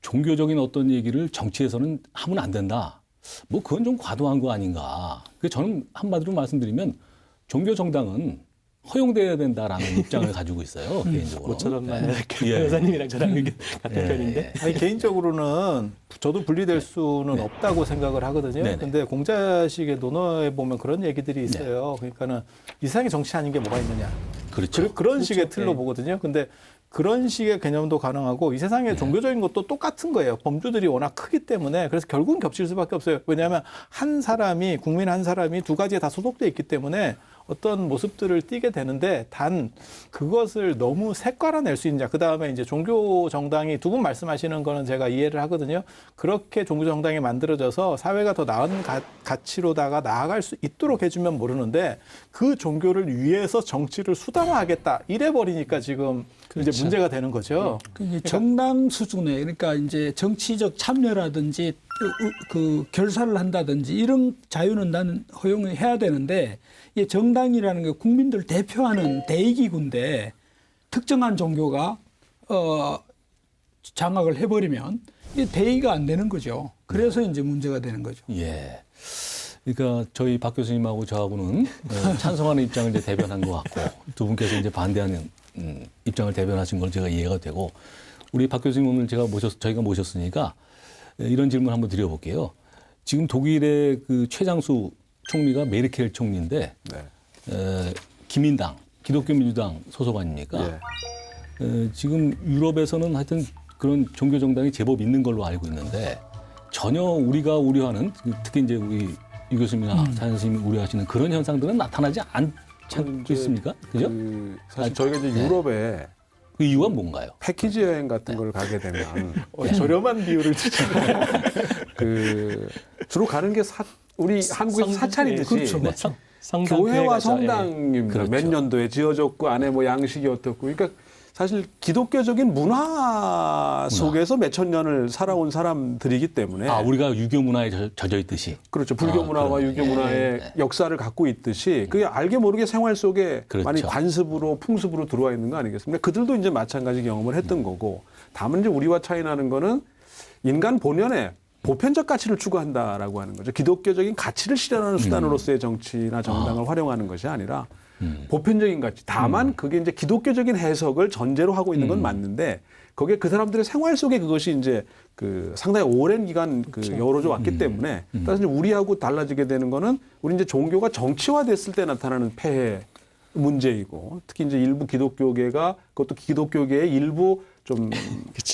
종교적인 어떤 얘기를 정치에서는 하면 안 된다. 뭐 그건 좀 과도한 거 아닌가. 그래서 저는 한마디로 말씀드리면 종교 정당은 허용돼야 된다라는 입장을 가지고 있어요. 개인적으로. 모처럼만 예. 여사님이랑 저랑 의견 같은 편인데. 아니, 개인적으로는 저도 분리될 수는 없다고 생각을 하거든요. 네네. 근데 공자식의 논어에 보면 그런 얘기들이 있어요. 그러니까는 이 세상에 정치 아닌 게 뭐가 있느냐. 그렇죠. 그런 식의 틀로 보거든요. 근데 그런 식의 개념도 가능하고 이 세상에 종교적인 것도 똑같은 거예요. 범주들이 워낙 크기 때문에 그래서 결국은 겹칠 수밖에 없어요. 왜냐하면 한 사람이 국민 한 사람이 두 가지에 다 소속돼 있기 때문에 어떤 모습들을 띠게 되는데 단 그것을 너무 색깔화낼 수 있느냐. 그다음에 이제 종교 정당이 두 분 말씀하시는 거는 제가 이해를 하거든요. 그렇게 종교 정당이 만들어져서 사회가 더 나은 가치로다가 나아갈 수 있도록 해주면 모르는데 그 종교를 위해서 정치를 수단화하겠다 이래 버리니까 지금 이제 문제가 되는 거죠. 이제 정당 수준에 그러니까 이제 정치적 참여라든지 그 결사를 한다든지 이런 자유는 나는 허용을 해야 되는데 이 정당이라는 게 국민들 대표하는 대의기구인데 특정한 종교가 장악을 해버리면 이 대의가 안 되는 거죠. 그래서 이제 문제가 되는 거죠. 예. 그러니까 저희 박 교수님하고 저하고는 찬성하는 입장을 이제 대변한 것 같고 두 분께서 이제 반대하는 입장을 대변하신 걸 제가 이해가 되고 우리 박 교수님 오늘 저희가 모셨으니까 이런 질문 한번 드려볼게요. 지금 독일의 그 최장수 총리가 메르켈 총리인데 기민당, 기독교 민주당 소속 아닙니까? 지금 유럽에서는 하여튼 그런 종교 정당이 제법 있는 걸로 알고 있는데 전혀 우리가 우려하는 특히 이제 우리 유 교수님이나 차 교수님이 우려하시는 그런 현상들은 나타나지 않고 있습니까? 그죠? 사실 저희가 이제 유럽에 그 이유가 뭔가요? 패키지 여행 같은 걸 가게 되면 저렴한 비율을 주로 가는 게 우리 한국에서 사찰이듯이 그렇죠. 교회와 성당입니다. 그렇죠. 몇 년도에 지어졌고 안에 뭐 양식이 어떻고 그러니까 사실 기독교적인 문화 속에서 몇천 년을 살아온 사람들이기 때문에 우리가 유교 문화에 젖어 있듯이 그렇죠. 불교 문화와 유교 문화의 역사를 갖고 있듯이 그게 알게 모르게 생활 속에 그렇죠. 많이 관습으로 풍습으로 들어와 있는 거 아니겠습니까? 그들도 이제 마찬가지 경험을 했던 거고 다만 이제 우리와 차이 나는 거는 인간 본연의 보편적 가치를 추구한다라고 하는 거죠. 기독교적인 가치를 실현하는 수단으로서의 정치나 정당을 활용하는 것이 아니라 보편적인 가치. 다만 그게 이제 기독교적인 해석을 전제로 하고 있는 건 맞는데 거기에 그 사람들의 생활 속에 그것이 이제 그 상당히 오랜 기간 여러져 왔기 때문에 따라서 이제 우리하고 달라지게 되는 거는 우리 이제 종교가 정치화됐을 때 나타나는 폐해 문제이고 특히 이제 일부 기독교계가 그것도 기독교계의 일부 좀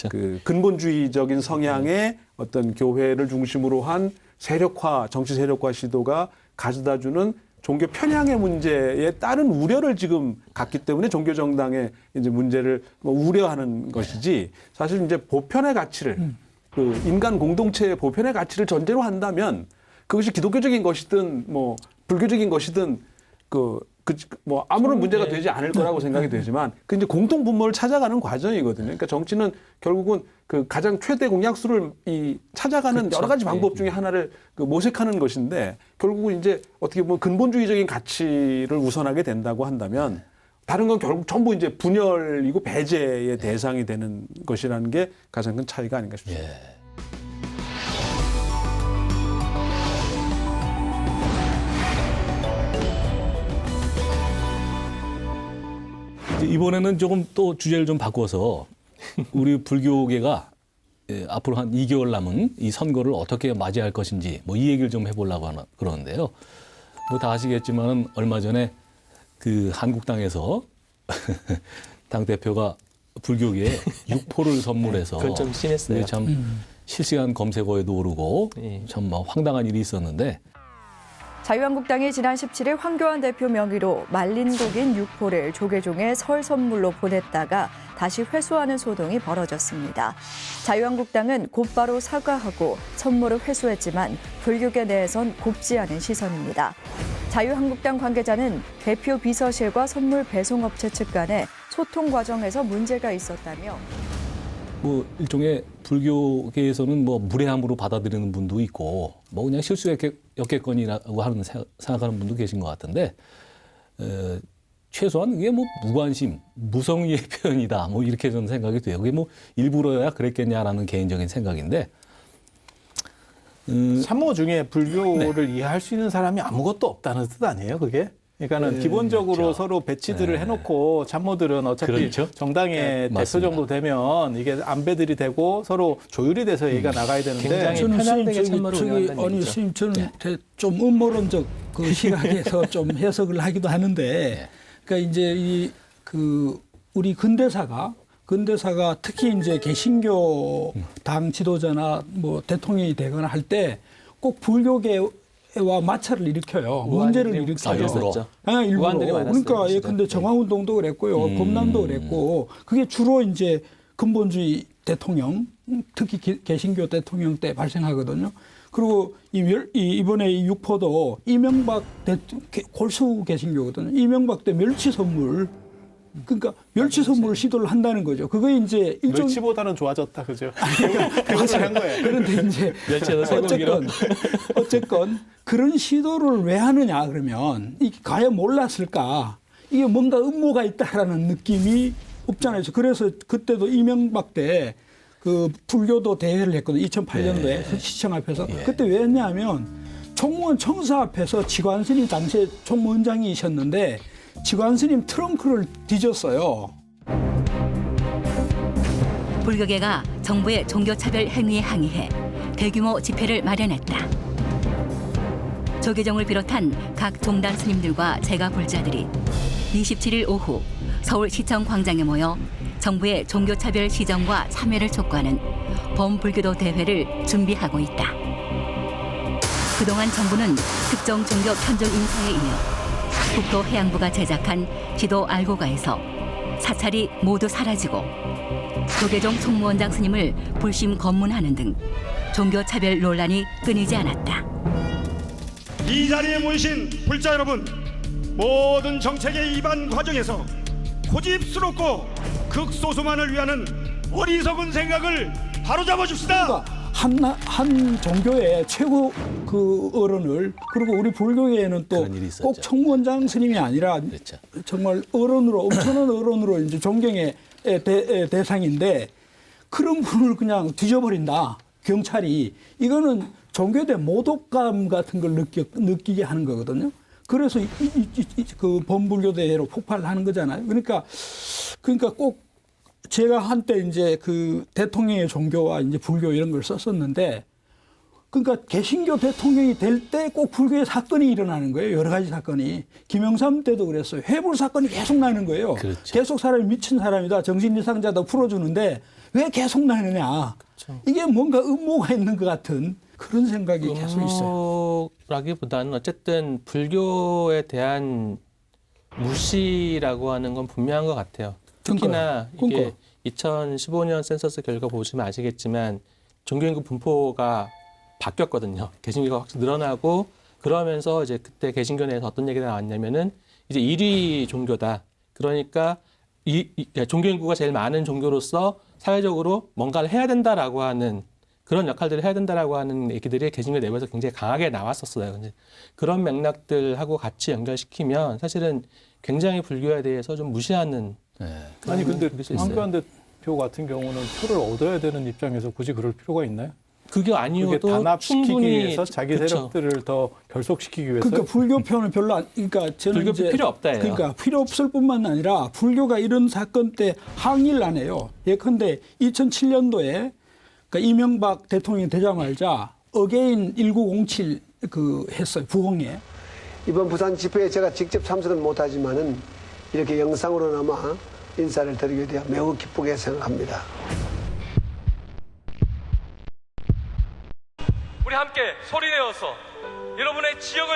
그 근본주의적인 성향의 어떤 교회를 중심으로 한 세력화, 정치 세력화 시도가 가져다주는 종교 편향의 문제에 따른 우려를 지금 갖기 때문에 종교 정당의 이제 문제를 우려하는 것이지 사실 이제 보편의 가치를 그 인간 공동체의 보편의 가치를 전제로 한다면 그것이 기독교적인 것이든 뭐 불교적인 것이든 뭐 아무런 문제가 되지 않을 거라고 생각이 되지만 그 이제 공통 분모를 찾아가는 과정이거든요. 그러니까 정치는 결국은 그 가장 최대 공약수를 찾아가는 여러 가지 방법 중에 하나를 모색하는 것인데 결국은 이제 어떻게 보면 근본주의적인 가치를 우선하게 된다고 한다면 다른 건 결국 전부 이제 분열이고 배제의 대상이 되는 것이라는 게 가장 큰 차이가 아닌가 싶습니다. 이번에는 조금 또 주제를 좀 바꿔서 우리 불교계가 앞으로 한 2개월 남은 이 선거를 어떻게 맞이할 것인지 뭐 이 얘기를 좀 해보려고 그러는데요. 뭐 다 아시겠지만 얼마 전에 그 한국당에서 당 대표가 불교계에 육포를 선물해서 그건 좀 심했어요. 참 실시간 검색어에도 오르고 참 뭐 황당한 일이 있었는데. 자유한국당이 지난 17일 황교안 대표 명의로 말린 고기인 육포를 조계종에 설 선물로 보냈다가 다시 회수하는 소동이 벌어졌습니다. 자유한국당은 곧바로 사과하고 선물을 회수했지만 불교계 내에선 곱지 않은 시선입니다. 자유한국당 관계자는 대표 비서실과 선물 배송업체 측 간에 소통 과정에서 문제가 있었다며 뭐 일종의 불교계에서는 뭐 무례함으로 받아들이는 분도 있고 뭐 그냥 실수였겠거니라고 생각하는 분도 계신 것 같은데 최소한 이게 뭐 무관심, 무성의의 표현이다 뭐 이렇게 저는 생각이 돼요. 그게 뭐 일부러야 그랬겠냐라는 개인적인 생각인데 참모 중에 불교를 이해할 수 있는 사람이 아무것도 없다는 뜻 아니에요, 그게? 그러니까는 기본적으로 서로 배치들을 해놓고 참모들은 어차피 그렇죠. 정당의 대표 맞습니다. 정도 되면 이게 안배들이 되고 서로 조율이 돼서 얘기가 나가야 되는데 굉장히 저는 편안하게 스님 참모를 저기 운영한다는 아니 얘기죠. 스님 저는 좀 음모론적 그 시각에서 좀 해석을 하기도 하는데 그러니까 이제 이 그 우리 근대사가 특히 이제 개신교 당 지도자나 뭐 대통령이 되거나 할 때 꼭 불교계와 마찰을 일으켜요. 문제를 일으켜요. 있었죠. 일부러. 우한들이 많았어요, 그러니까 그 시절. 근데 정화운동도 그랬고요, 범람도 그랬고 그게 주로 이제 근본주의 대통령, 특히 개신교 대통령 때 발생하거든요. 그리고 이번에 이 육포도 이명박 골수 개신교거든요. 이명박 때 멸치 선물. 그러니까 멸치 선물을 시도를 한다는 거죠. 그거 이제 일종 멸치보다는 좋아졌다, 그죠? 맞아요. 한 거예요. 그런데 이제 멸치에서 어쨌건 그런 시도를 왜 하느냐 그러면 이게 과연 몰랐을까? 이게 뭔가 음모가 있다라는 느낌이 없잖아요. 그래서 그때도 이명박 때 그 불교도 대회를 했거든요. 2008년도에 시청 앞에서. 그때 왜 했냐면 총무원 청사 앞에서 지관 스님 당시에 총무원장이셨는데 지관 스님 트렁크를 뒤졌어요. 불교계가 정부의 종교차별 행위에 항의해 대규모 집회를 마련했다. 조계종을 비롯한 각 종단 스님들과 제가 불자들이 27일 오후 서울시청 광장에 모여 정부의 종교차별 시정과 참여를 촉구하는 범불교도 대회를 준비하고 있다. 그동안 정부는 특정 종교 편중 인사에 이어 국토해양부가 제작한 지도 알고가에서 사찰이 모두 사라지고 조계종 총무원장 스님을 불심 검문하는 등 종교차별 논란이 끊이지 않았다. 이 자리에 모이신 불자 여러분, 모든 정책의 입안 과정에서 고집스럽고 극소수만을 위하는 어리석은 생각을 바로잡아 줍시다. 그러니까 한 종교의 최고 그 어른을 그리고 우리 불교계에는 또 그런 일이 있었죠. 꼭 총무원장 스님이 아니라 그렇죠. 정말 어른으로 엄청난 어른으로 이제 존경의 대상인데 그런 분을 그냥 뒤져버린다. 경찰이 이거는 종교대 모독감 같은 걸 느끼게 하는 거거든요. 그래서 그 범불교대회로 폭발을 하는 거잖아요. 그러니까 꼭 제가 한때 이제 그 대통령의 종교와 이제 불교 이런 걸 썼었는데 그러니까 개신교 대통령이 될 때 꼭 불교의 사건이 일어나는 거예요. 여러 가지 사건이. 김영삼 때도 그랬어요. 회불 사건이 계속 나는 거예요. 그렇죠. 계속 사람이 미친 사람이다. 정신 이상자다 풀어주는데 왜 계속 나느냐. 그렇죠. 이게 뭔가 음모가 있는 것 같은 그런 생각이 계속 있어요. 라기보다는 어쨌든 불교에 대한 무시라고 하는 건 분명한 것 같아요. 특히나 이게 2015년 센서스 결과 보시면 아시겠지만 종교인구 분포가 바뀌었거든요. 개신교가 확실히 늘어나고 그러면서 이제 그때 개신교 내에서 어떤 얘기가 나왔냐면은 이제 1위 종교다. 그러니까 종교인구가 제일 많은 종교로서 사회적으로 뭔가를 해야 된다라고 하는 그런 역할들을 해야 된다라고 하는 얘기들이 개신교 내부에서 굉장히 강하게 나왔었어요. 근데 그런 맥락들하고 같이 연결시키면 사실은 굉장히 불교에 대해서 좀 무시하는. 아니 근데 황교안 대표 같은 경우는 표를 얻어야 되는 입장에서 굳이 그럴 필요가 있나요? 그게 아니어도 단합시키기 충분히 위해서 자기 그쵸. 세력들을 더 결속시키기 위해서 그러니까 불교편은 별로 그러니까 저는 불교 이제 필요 없다예요. 그러니까 필요 없을 뿐만 아니라 불교가 이런 사건 때 항의를 안 해요. 예컨대 2007년도에 그러니까 이명박 대통령이 되자마자 어게인 1907 그 했어요. 부흥회. 이번 부산 집회에 제가 직접 참석은 못하지만은 이렇게 영상으로나마 인사를 드리게 되어 매우 기쁘게 생각합니다. 우리 함께 소리내어서 여러분의 지역을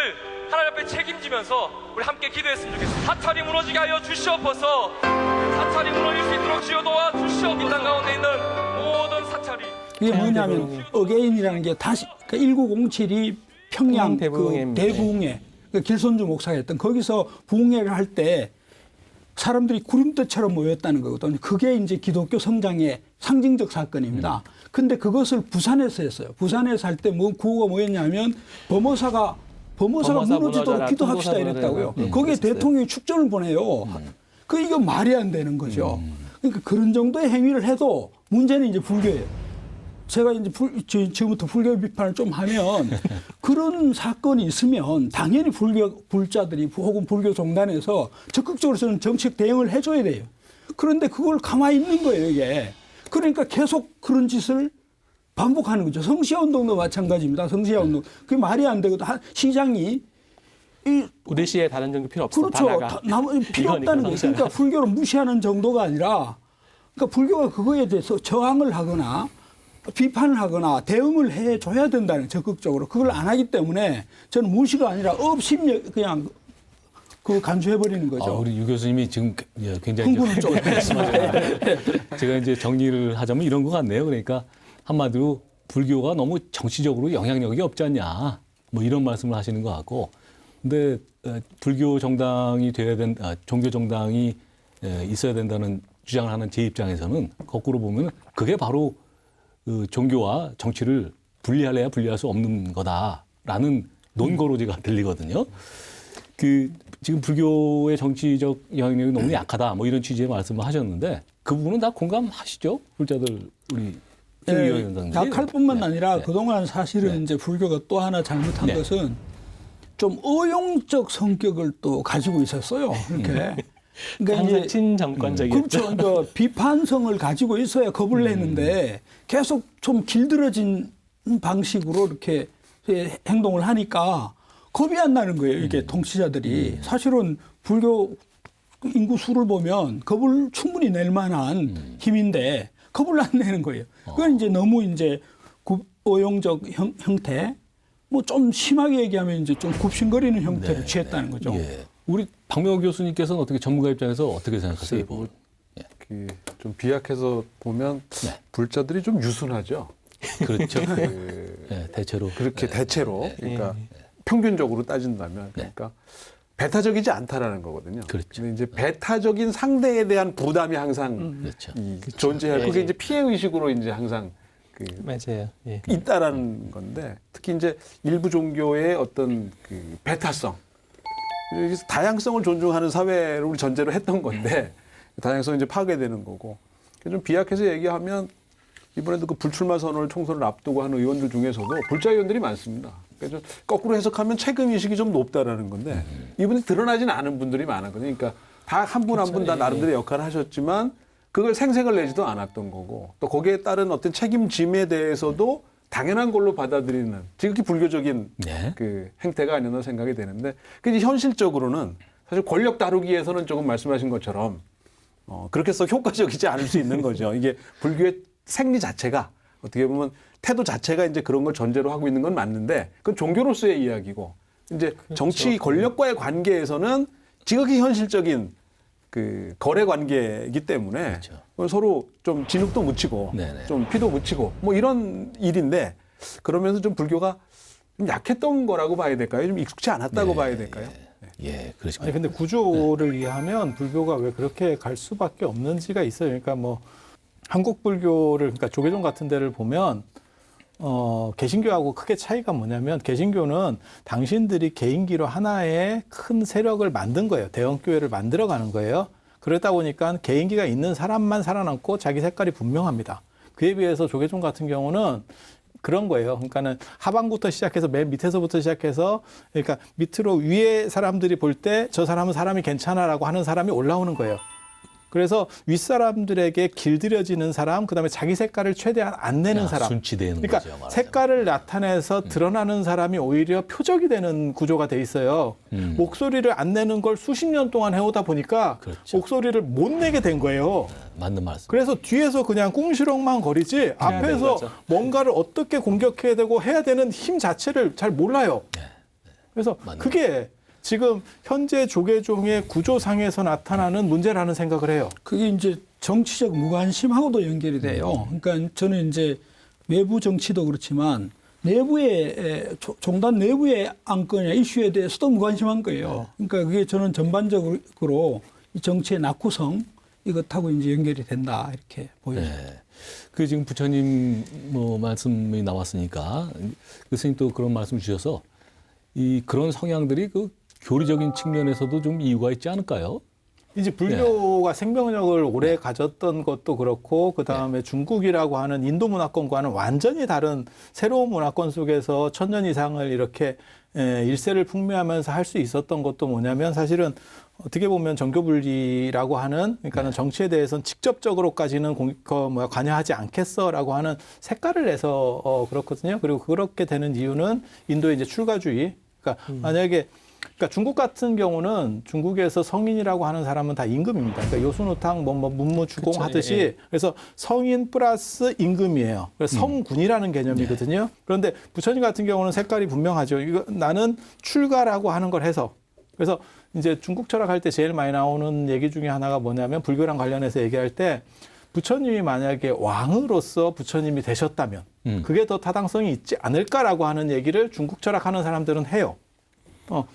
하나님 앞에 책임지면서 우리 함께 기도했으면 좋겠습니다. 사찰이 무너지게 하여 주시옵소서. 사찰이 무너질 수 있도록 주여 도와 주시옵소서. 이 땅 가운데 있는 모든 사찰이. 이게 뭐냐면 어게인이라는 게 다시 그러니까 1907이 평양 대부흥회 그 길손주 목사가 했던 거기서 부흥회를 할 때 사람들이 구름대처럼 모였다는 거거든요. 그게 이제 기독교 성장의 상징적 사건입니다. 근데 그것을 부산에서 했어요. 부산에서 할 때 구호가 뭐였냐면 범어사가 무너지도록 기도합시다 이랬다고요. 거기에 대통령이 축전을 보내요. 그 이거 말이 안 되는 거죠. 그러니까 그런 정도의 행위를 해도 문제는 이제 불교예요. 제가 이제 지금부터 불교 비판을 좀 하면 그런 사건이 있으면 당연히 불자들이 혹은 불교 종단에서 적극적으로 저는 정책 대응을 해줘야 돼요. 그런데 그걸 가만히 있는 거예요, 이게. 그러니까 계속 그런 짓을 반복하는 거죠. 성시화 운동도 마찬가지입니다. 성시화 운동. 그게 말이 안 되거든. 시장이 우리 시에 다른 종교 필요 없어. 그렇죠. 필요 없다는 거예요. 그러니까 불교를 무시하는 정도가 아니라 그러니까 불교가 그거에 대해서 저항을 하거나 비판을 하거나 대응을 해줘야 된다는 적극적으로. 그걸 안 하기 때문에 저는 무시가 아니라 없이 그냥 그거 간주해버리는 거죠. 우리 유 교수님이 지금 굉장히 말씀하셨는데 제가 이제 정리를 하자면 이런 것 같네요. 그러니까 한마디로 불교가 너무 정치적으로 영향력이 없지 않냐. 뭐 이런 말씀을 하시는 것 같고. 근데 불교 정당이 종교 정당이 있어야 된다는 주장을 하는 제 입장에서는 거꾸로 보면 그게 바로 그 종교와 정치를 분리할래야 분리할 수 없는 거다라는 논거로지가 들리거든요. 지금 불교의 정치적 영향력이 너무 약하다 뭐 이런 취지의 말씀을 하셨는데 그 부분은 다 공감하시죠? 불자들 우리 약할 뿐만 아니라 그동안 사실은 이제 불교가 또 하나 잘못한 것은 좀 어용적 성격을 또 가지고 있었어요. 이렇게. 그러니까 이제 친정권적이었죠. 그렇죠. 그러니까 비판성을 가지고 있어야 겁을 내는데 계속 좀 길들여진 방식으로 이렇게 행동을 하니까 겁이 안 나는 거예요. 이게 통치자들이. 사실은 불교 인구 수를 보면 겁을 충분히 낼 만한 힘인데 겁을 안 내는 거예요. 그건 이제 너무 이제 어용적 형태, 뭐 좀 심하게 얘기하면 이제 좀 굽신거리는 형태를 취했다는 거죠. 우리 박명호 교수님께서는 어떻게 전문가 입장에서 어떻게 생각하세요? 이 부분? 좀 비약해서 보면 불자들이 좀 유순하죠. 그렇죠. 대체로 그렇게 대체로 그러니까 평균적으로 따진다면 그러니까 배타적이지 않다라는 거거든요. 그렇죠. 근데 이제 배타적인 상대에 대한 부담이 항상 존재하고 그게 이제 피해 의식으로 이제 항상 맞아요. 있다라는 건데 특히 이제 일부 종교의 어떤 배타성, 다양성을 존중하는 사회를 우리 전제로 했던 건데 다양성이 이제 파괴되는 거고 좀 비약해서 얘기하면 이번에도 그 불출마 선언을 총선을 앞두고 하는 의원들 중에서도 불자 의원들이 많습니다. 그래서 거꾸로 해석하면 책임 의식이 좀 높다라는 건데 이분이 드러나지는 않은 분들이 많았거든요. 그러니까 다 한 분 한 분 다 나름대로 역할을 하셨지만 그걸 생색을 내지도 않았던 거고 또 거기에 따른 어떤 책임짐에 대해서도 당연한 걸로 받아들이는 지극히 불교적인 그 행태가 아니었나 생각이 되는데 근데 현실적으로는 사실 권력 다루기에서는 조금 말씀하신 것처럼 그렇게 써 효과적이지 않을 수 있는 거죠. 이게 불교의 생리 자체가 어떻게 보면 태도 자체가 이제 그런 걸 전제로 하고 있는 건 맞는데 그건 종교로서의 이야기고 이제 정치 권력과의 관계에서는 지극히 현실적인 그 거래 관계이기 때문에 서로 좀 진흙도 묻히고 좀 피도 묻히고 뭐 이런 일인데 그러면서 좀 불교가 좀 약했던 거라고 봐야 될까요? 좀 익숙치 않았다고 봐야 될까요? 그렇습니다. 아니 근데 구조를 이해하면 불교가 왜 그렇게 갈 수밖에 없는지가 있어요. 그러니까 뭐 한국 불교를 그러니까 조계종 같은 데를 보면 개신교하고 크게 차이가 뭐냐면 개신교는 당신들이 개인기로 하나의 큰 세력을 만든 거예요. 대형교회를 만들어가는 거예요. 그러다 보니까 개인기가 있는 사람만 살아남고 자기 색깔이 분명합니다. 그에 비해서 조계종 같은 경우는 그런 거예요. 그러니까는 하방부터 시작해서 맨 밑에서부터 시작해서 그러니까 밑으로 위에 사람들이 볼 때 저 사람은 사람이 괜찮아라고 하는 사람이 올라오는 거예요. 그래서 윗사람들에게 길들여지는 사람, 그다음에 자기 색깔을 최대한 안 내는 사람. 순치되는 그러니까 거죠, 말하자면. 색깔을 나타내서 드러나는 사람이 오히려 표적이 되는 구조가 돼 있어요. 목소리를 안 내는 걸 수십 년 동안 해오다 보니까 목소리를 못 내게 된 거예요. 맞는 말씀. 그래서 뒤에서 그냥 꿍시렁만 거리지 앞에서 뭔가를 어떻게 공격해야 되고 해야 되는 힘 자체를 잘 몰라요. 그래서 그게 지금 현재 조계종의 구조상에서 나타나는 문제라는 생각을 해요. 그게 이제 정치적 무관심하고도 연결이 돼요. 그러니까 저는 이제 외부 정치도 그렇지만 내부의 종단 내부의 안건이나 이슈에 대해서도 무관심한 거예요. 그러니까 그게 저는 전반적으로 이 정치의 낙후성 이것하고 이제 연결이 된다 이렇게 보여요. 그 지금 부처님 뭐 말씀이 나왔으니까 교수님 또 그런 말씀 주셔서 이 그런 성향들이 그 교리적인 측면에서도 좀 이유가 있지 않을까요? 이제 불교가 생명력을 오래 가졌던 것도 그렇고 그다음에 중국이라고 하는 인도 문화권과는 완전히 다른 새로운 문화권 속에서 1000년 이상을 이렇게 일세를 풍미하면서 할 수 있었던 것도 뭐냐면 사실은 어떻게 보면 정교분리라고 하는 그러니까는 정치에 대해서는 직접적으로까지는 관여하지 않겠어라고 하는 색깔을 내서 그렇거든요. 그리고 그렇게 되는 이유는 인도의 이제 출가주의. 그러니까 만약에 그러니까 중국 같은 경우는 중국에서 성인이라고 하는 사람은 다 임금입니다. 그러니까 요순우탕 뭐 문무주공 하듯이 예. 그래서 성인 플러스 임금이에요. 그래서 성군이라는 개념이거든요. 그런데 부처님 같은 경우는 색깔이 분명하죠. 이거 나는 출가라고 하는 걸 해서 그래서 이제 중국 철학할 때 제일 많이 나오는 얘기 중에 하나가 뭐냐면 불교랑 관련해서 얘기할 때 부처님이 만약에 왕으로서 부처님이 되셨다면 그게 더 타당성이 있지 않을까라고 하는 얘기를 중국 철학하는 사람들은 해요.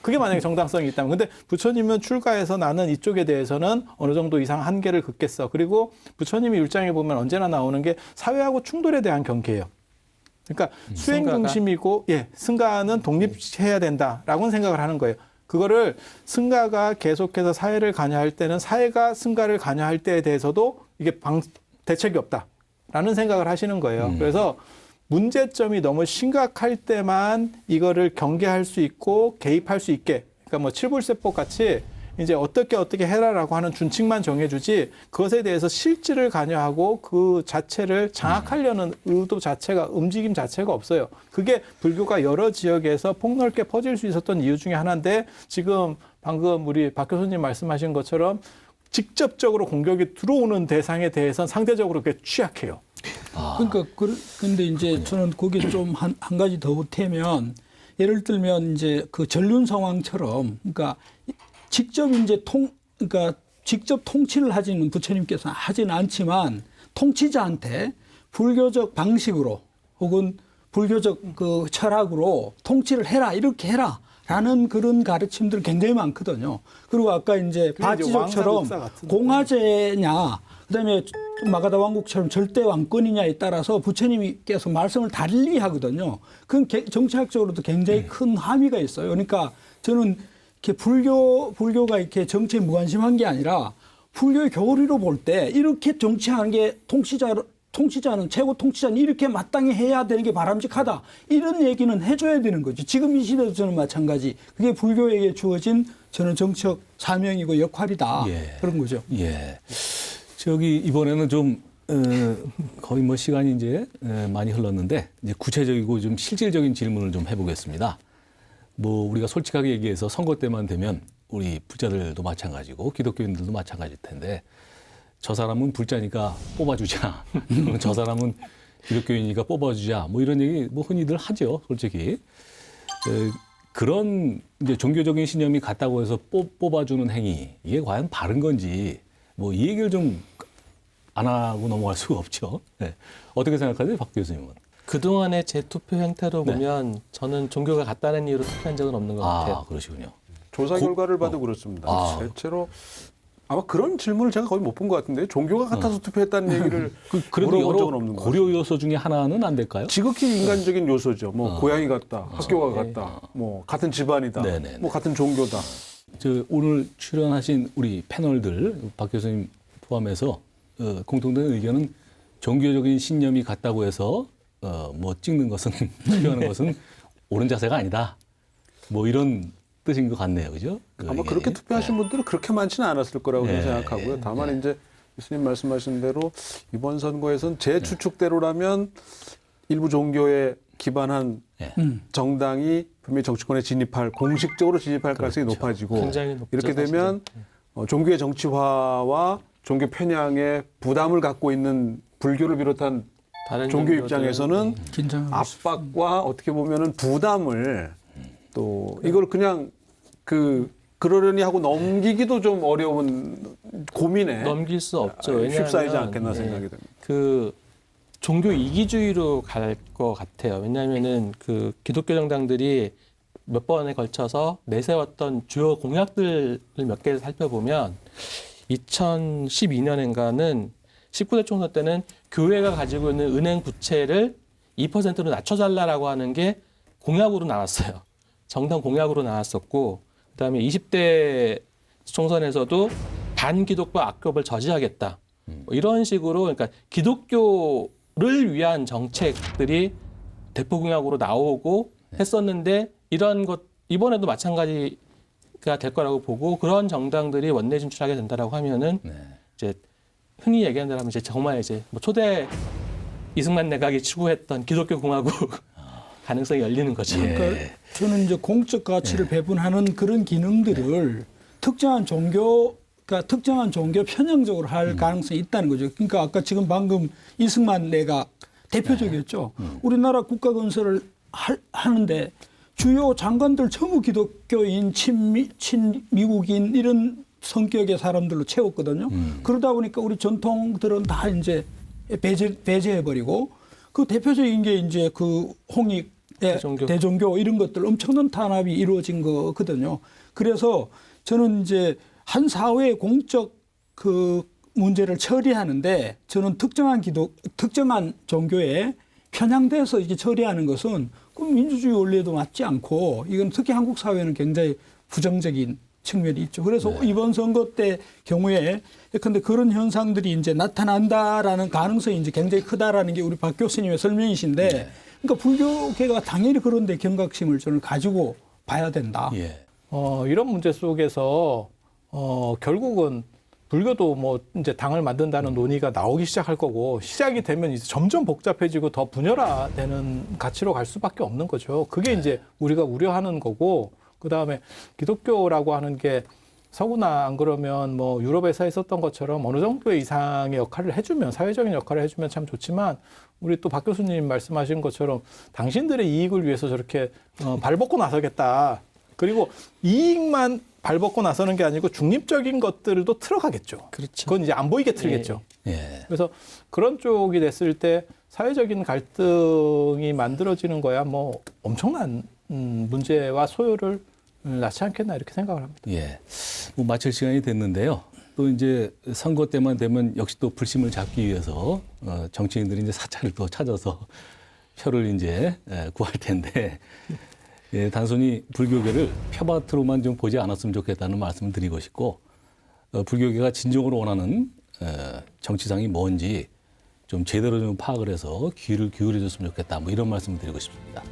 그게 만약에 정당성이 있다면. 근데 부처님은 출가해서 나는 이쪽에 대해서는 어느 정도 이상 한계를 긋겠어. 그리고 부처님이 율장에 보면 언제나 나오는 게 사회하고 충돌에 대한 경계예요. 그러니까 수행 중심이고, 승가는 독립해야 된다라고는 생각을 하는 거예요. 그거를 승가가 계속해서 사회를 관여할 때는 사회가 승가를 관여할 때에 대해서도 이게 대책이 없다라는 생각을 하시는 거예요. 그래서 문제점이 너무 심각할 때만 이거를 경계할 수 있고 개입할 수 있게, 그러니까 뭐 칠불세법 같이 이제 어떻게 해라라고 하는 준칙만 정해주지 그것에 대해서 실질을 관여하고 그 자체를 장악하려는 의도 자체가 움직임 자체가 없어요. 그게 불교가 여러 지역에서 폭넓게 퍼질 수 있었던 이유 중에 하나인데 지금 방금 우리 박 교수님 말씀하신 것처럼 직접적으로 공격이 들어오는 대상에 대해서는 상대적으로 그게 취약해요. 그러니까 근데 이제 저는 거기에 좀 한 가지 더 보태면 예를 들면 이제 그 전륜 상황처럼 그러니까 직접 이제 그러니까 직접 통치를 하지는 부처님께서는 하지는 않지만 통치자한테 불교적 방식으로 혹은 불교적 그 철학으로 통치를 해라 이렇게 해라라는 그런 가르침들 굉장히 많거든요. 그리고 아까 이제 바지족처럼 공화제냐 그다음에 마가다 왕국처럼 절대 왕권이냐에 따라서 부처님께서 말씀을 달리 하거든요. 그건 정치학적으로도 굉장히 큰 함의가 있어요. 그러니까 저는 이렇게 불교가 이렇게 정치에 무관심한 게 아니라 불교의 교리로 볼 때 이렇게 정치하는 게 통치자는 최고 통치자는 이렇게 마땅히 해야 되는 게 바람직하다. 이런 얘기는 해줘야 되는 거죠. 지금 이 시대도 저는 마찬가지. 그게 불교에게 주어진 저는 정치적 사명이고 역할이다. 그런 거죠. 저기 이번에는 좀 거의 뭐 시간이 이제 많이 흘렀는데 이제 구체적이고 좀 실질적인 질문을 좀 해보겠습니다. 뭐 우리가 솔직하게 얘기해서 선거 때만 되면 우리 불자들도 마찬가지고 기독교인들도 마찬가지일 텐데 저 사람은 불자니까 뽑아주자. 저 사람은 기독교인이니까 뽑아주자. 뭐 이런 얘기 뭐 흔히들 하죠, 솔직히. 그런 이제 종교적인 신념이 같다고 해서 뽑아주는 행위 이게 과연 바른 건지 뭐 이 얘기를 좀 안 하고 넘어갈 수가 없죠. 어떻게 생각하세요, 박 교수님은? 그동안의 제 투표 행태로 보면 저는 종교가 같다는 이유로 투표한 적은 없는 것 같아요. 그러시군요. 조사 결과를 봐도 그렇습니다. 대체로 아마 그런 질문을 제가 거의 못 본 것 같은데 종교가 같아서 투표했다는 얘기를 그래도 물어본 여러 적은 없는 것 같아요. 고려 요소 중에 하나는 안 될까요? 지극히 인간적인 요소죠. 뭐 고향이 같다, 학교가 같다, 뭐 같은 집안이다, 뭐 같은 종교다. 오늘 출연하신 우리 패널들 박 교수님 포함해서 공통된 의견은 종교적인 신념이 같다고 해서 뭐 찍는 것은 투표하는 것은 옳은 자세가 아니다. 뭐 이런 뜻인 것 같네요, 그죠? 아마 그렇게 투표하신 분들은 그렇게 많지는 않았을 거라고 저는 생각하고요. 다만 이제 교수님 말씀하신 대로 이번 선거에서는 제 추측대로라면 일부 종교에 기반한 정당이 분명히 정치권에 공식적으로 진입할 가능성이 높아지고 이렇게 되면 종교의 정치화와 종교 편향에 부담을 갖고 있는 불교를 비롯한 다른 종교 입장에서는 압박과 어떻게 보면은 부담을 또 이걸 그냥 그러려니 하고 넘기기도 좀 어려운 고민에 넘길 수 없죠. 왜냐하면 휩싸이지 않겠나 생각이 됩니다. 그 종교 이기주의로 갈 것 같아요. 왜냐하면은 그 기독교 정당들이 몇 번에 걸쳐서 내세웠던 주요 공약들을 몇 개를 살펴보면 2012년인가는 19대 총선 때는 교회가 가지고 있는 은행 부채를 2%로 낮춰달라고 하는 게 공약으로 나왔어요. 정당 공약으로 나왔었고, 그다음에 20대 총선에서도 반기독교 악법을 저지하겠다. 뭐 이런 식으로 그러니까 기독교를 위한 정책들이 대포공약으로 나오고 했었는데 이런 것 이번에도 마찬가지가 될 거라고 보고 그런 정당들이 원내 진출하게 된다라고 하면은 이제 흔히 얘기한다면 이제 정말 이제 뭐 초대 이승만 내각이 추구했던 기독교 공화국 가능성이 열리는 거죠. 그러니까 저는 이제 공적 가치를 배분하는 그런 기능들을 특정한 종교, 그러니까 특정한 종교 편향적으로 할 가능성이 있다는 거죠. 그러니까 아까 지금 방금 이승만 내각 대표적이었죠. 우리나라 국가 건설을 하는데 주요 장관들 전부 기독교인, 친미국인 이런 성격의 사람들로 채웠거든요. 그러다 보니까 우리 전통들은 다 이제 배제해버리고 그 대표적인 게 이제 그 홍익 대종교 이런 것들 엄청난 탄압이 이루어진 거거든요. 그래서 저는 이제 한 사회의 공적 그 문제를 처리하는데 저는 특정한 종교에 편향돼서 이게 처리하는 것은 그 민주주의 원리에도 맞지 않고 이건 특히 한국 사회는 굉장히 부정적인 측면이 있죠. 그래서 이번 선거 때 경우에 근데 그런 현상들이 이제 나타난다라는 가능성이 이제 굉장히 크다라는 게 우리 박 교수님의 설명이신데 그러니까 불교계가 당연히 그런 데 경각심을 저는 가지고 봐야 된다. 이런 문제 속에서 결국은 불교도 뭐 이제 당을 만든다는 논의가 나오기 시작할 거고 시작이 되면 이제 점점 복잡해지고 더 분열화되는 가치로 갈 수밖에 없는 거죠. 그게 이제 우리가 우려하는 거고 그다음에 기독교라고 하는 게 서구나 안 그러면 뭐 유럽에서 했었던 것처럼 어느 정도 이상의 역할을 해주면 사회적인 역할을 해주면 참 좋지만 우리 또 박 교수님 말씀하신 것처럼 당신들의 이익을 위해서 저렇게 발벗고 나서겠다. 그리고 이익만 발벗고 나서는 게 아니고 중립적인 것들도 틀어가겠죠. 그렇죠. 그건 이제 안 보이게 틀겠죠. 그래서 그런 쪽이 됐을 때 사회적인 갈등이 만들어지는 거야 뭐 엄청난 문제와 소요를 낳지 않겠나 이렇게 생각을 합니다. 뭐 마칠 시간이 됐는데요. 또 이제 선거 때만 되면 역시 또 불심을 잡기 위해서 정치인들이 이제 사찰을 또 찾아서 표를 이제 구할 텐데 단순히 불교계를 표밭으로만 좀 보지 않았으면 좋겠다는 말씀을 드리고 싶고 불교계가 진정으로 원하는 정치상이 뭔지 좀 제대로 좀 파악을 해서 귀를 기울여 줬으면 좋겠다. 뭐 이런 말씀을 드리고 싶습니다.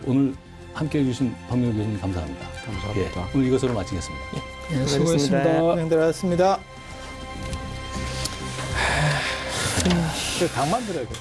오늘 함께해 주신 박명호 교수님 감사합니다. 감사합니다. 오늘 이것으로 마치겠습니다. 수고했습니다. 고생들하셨습니다. 당 만들어야겠다.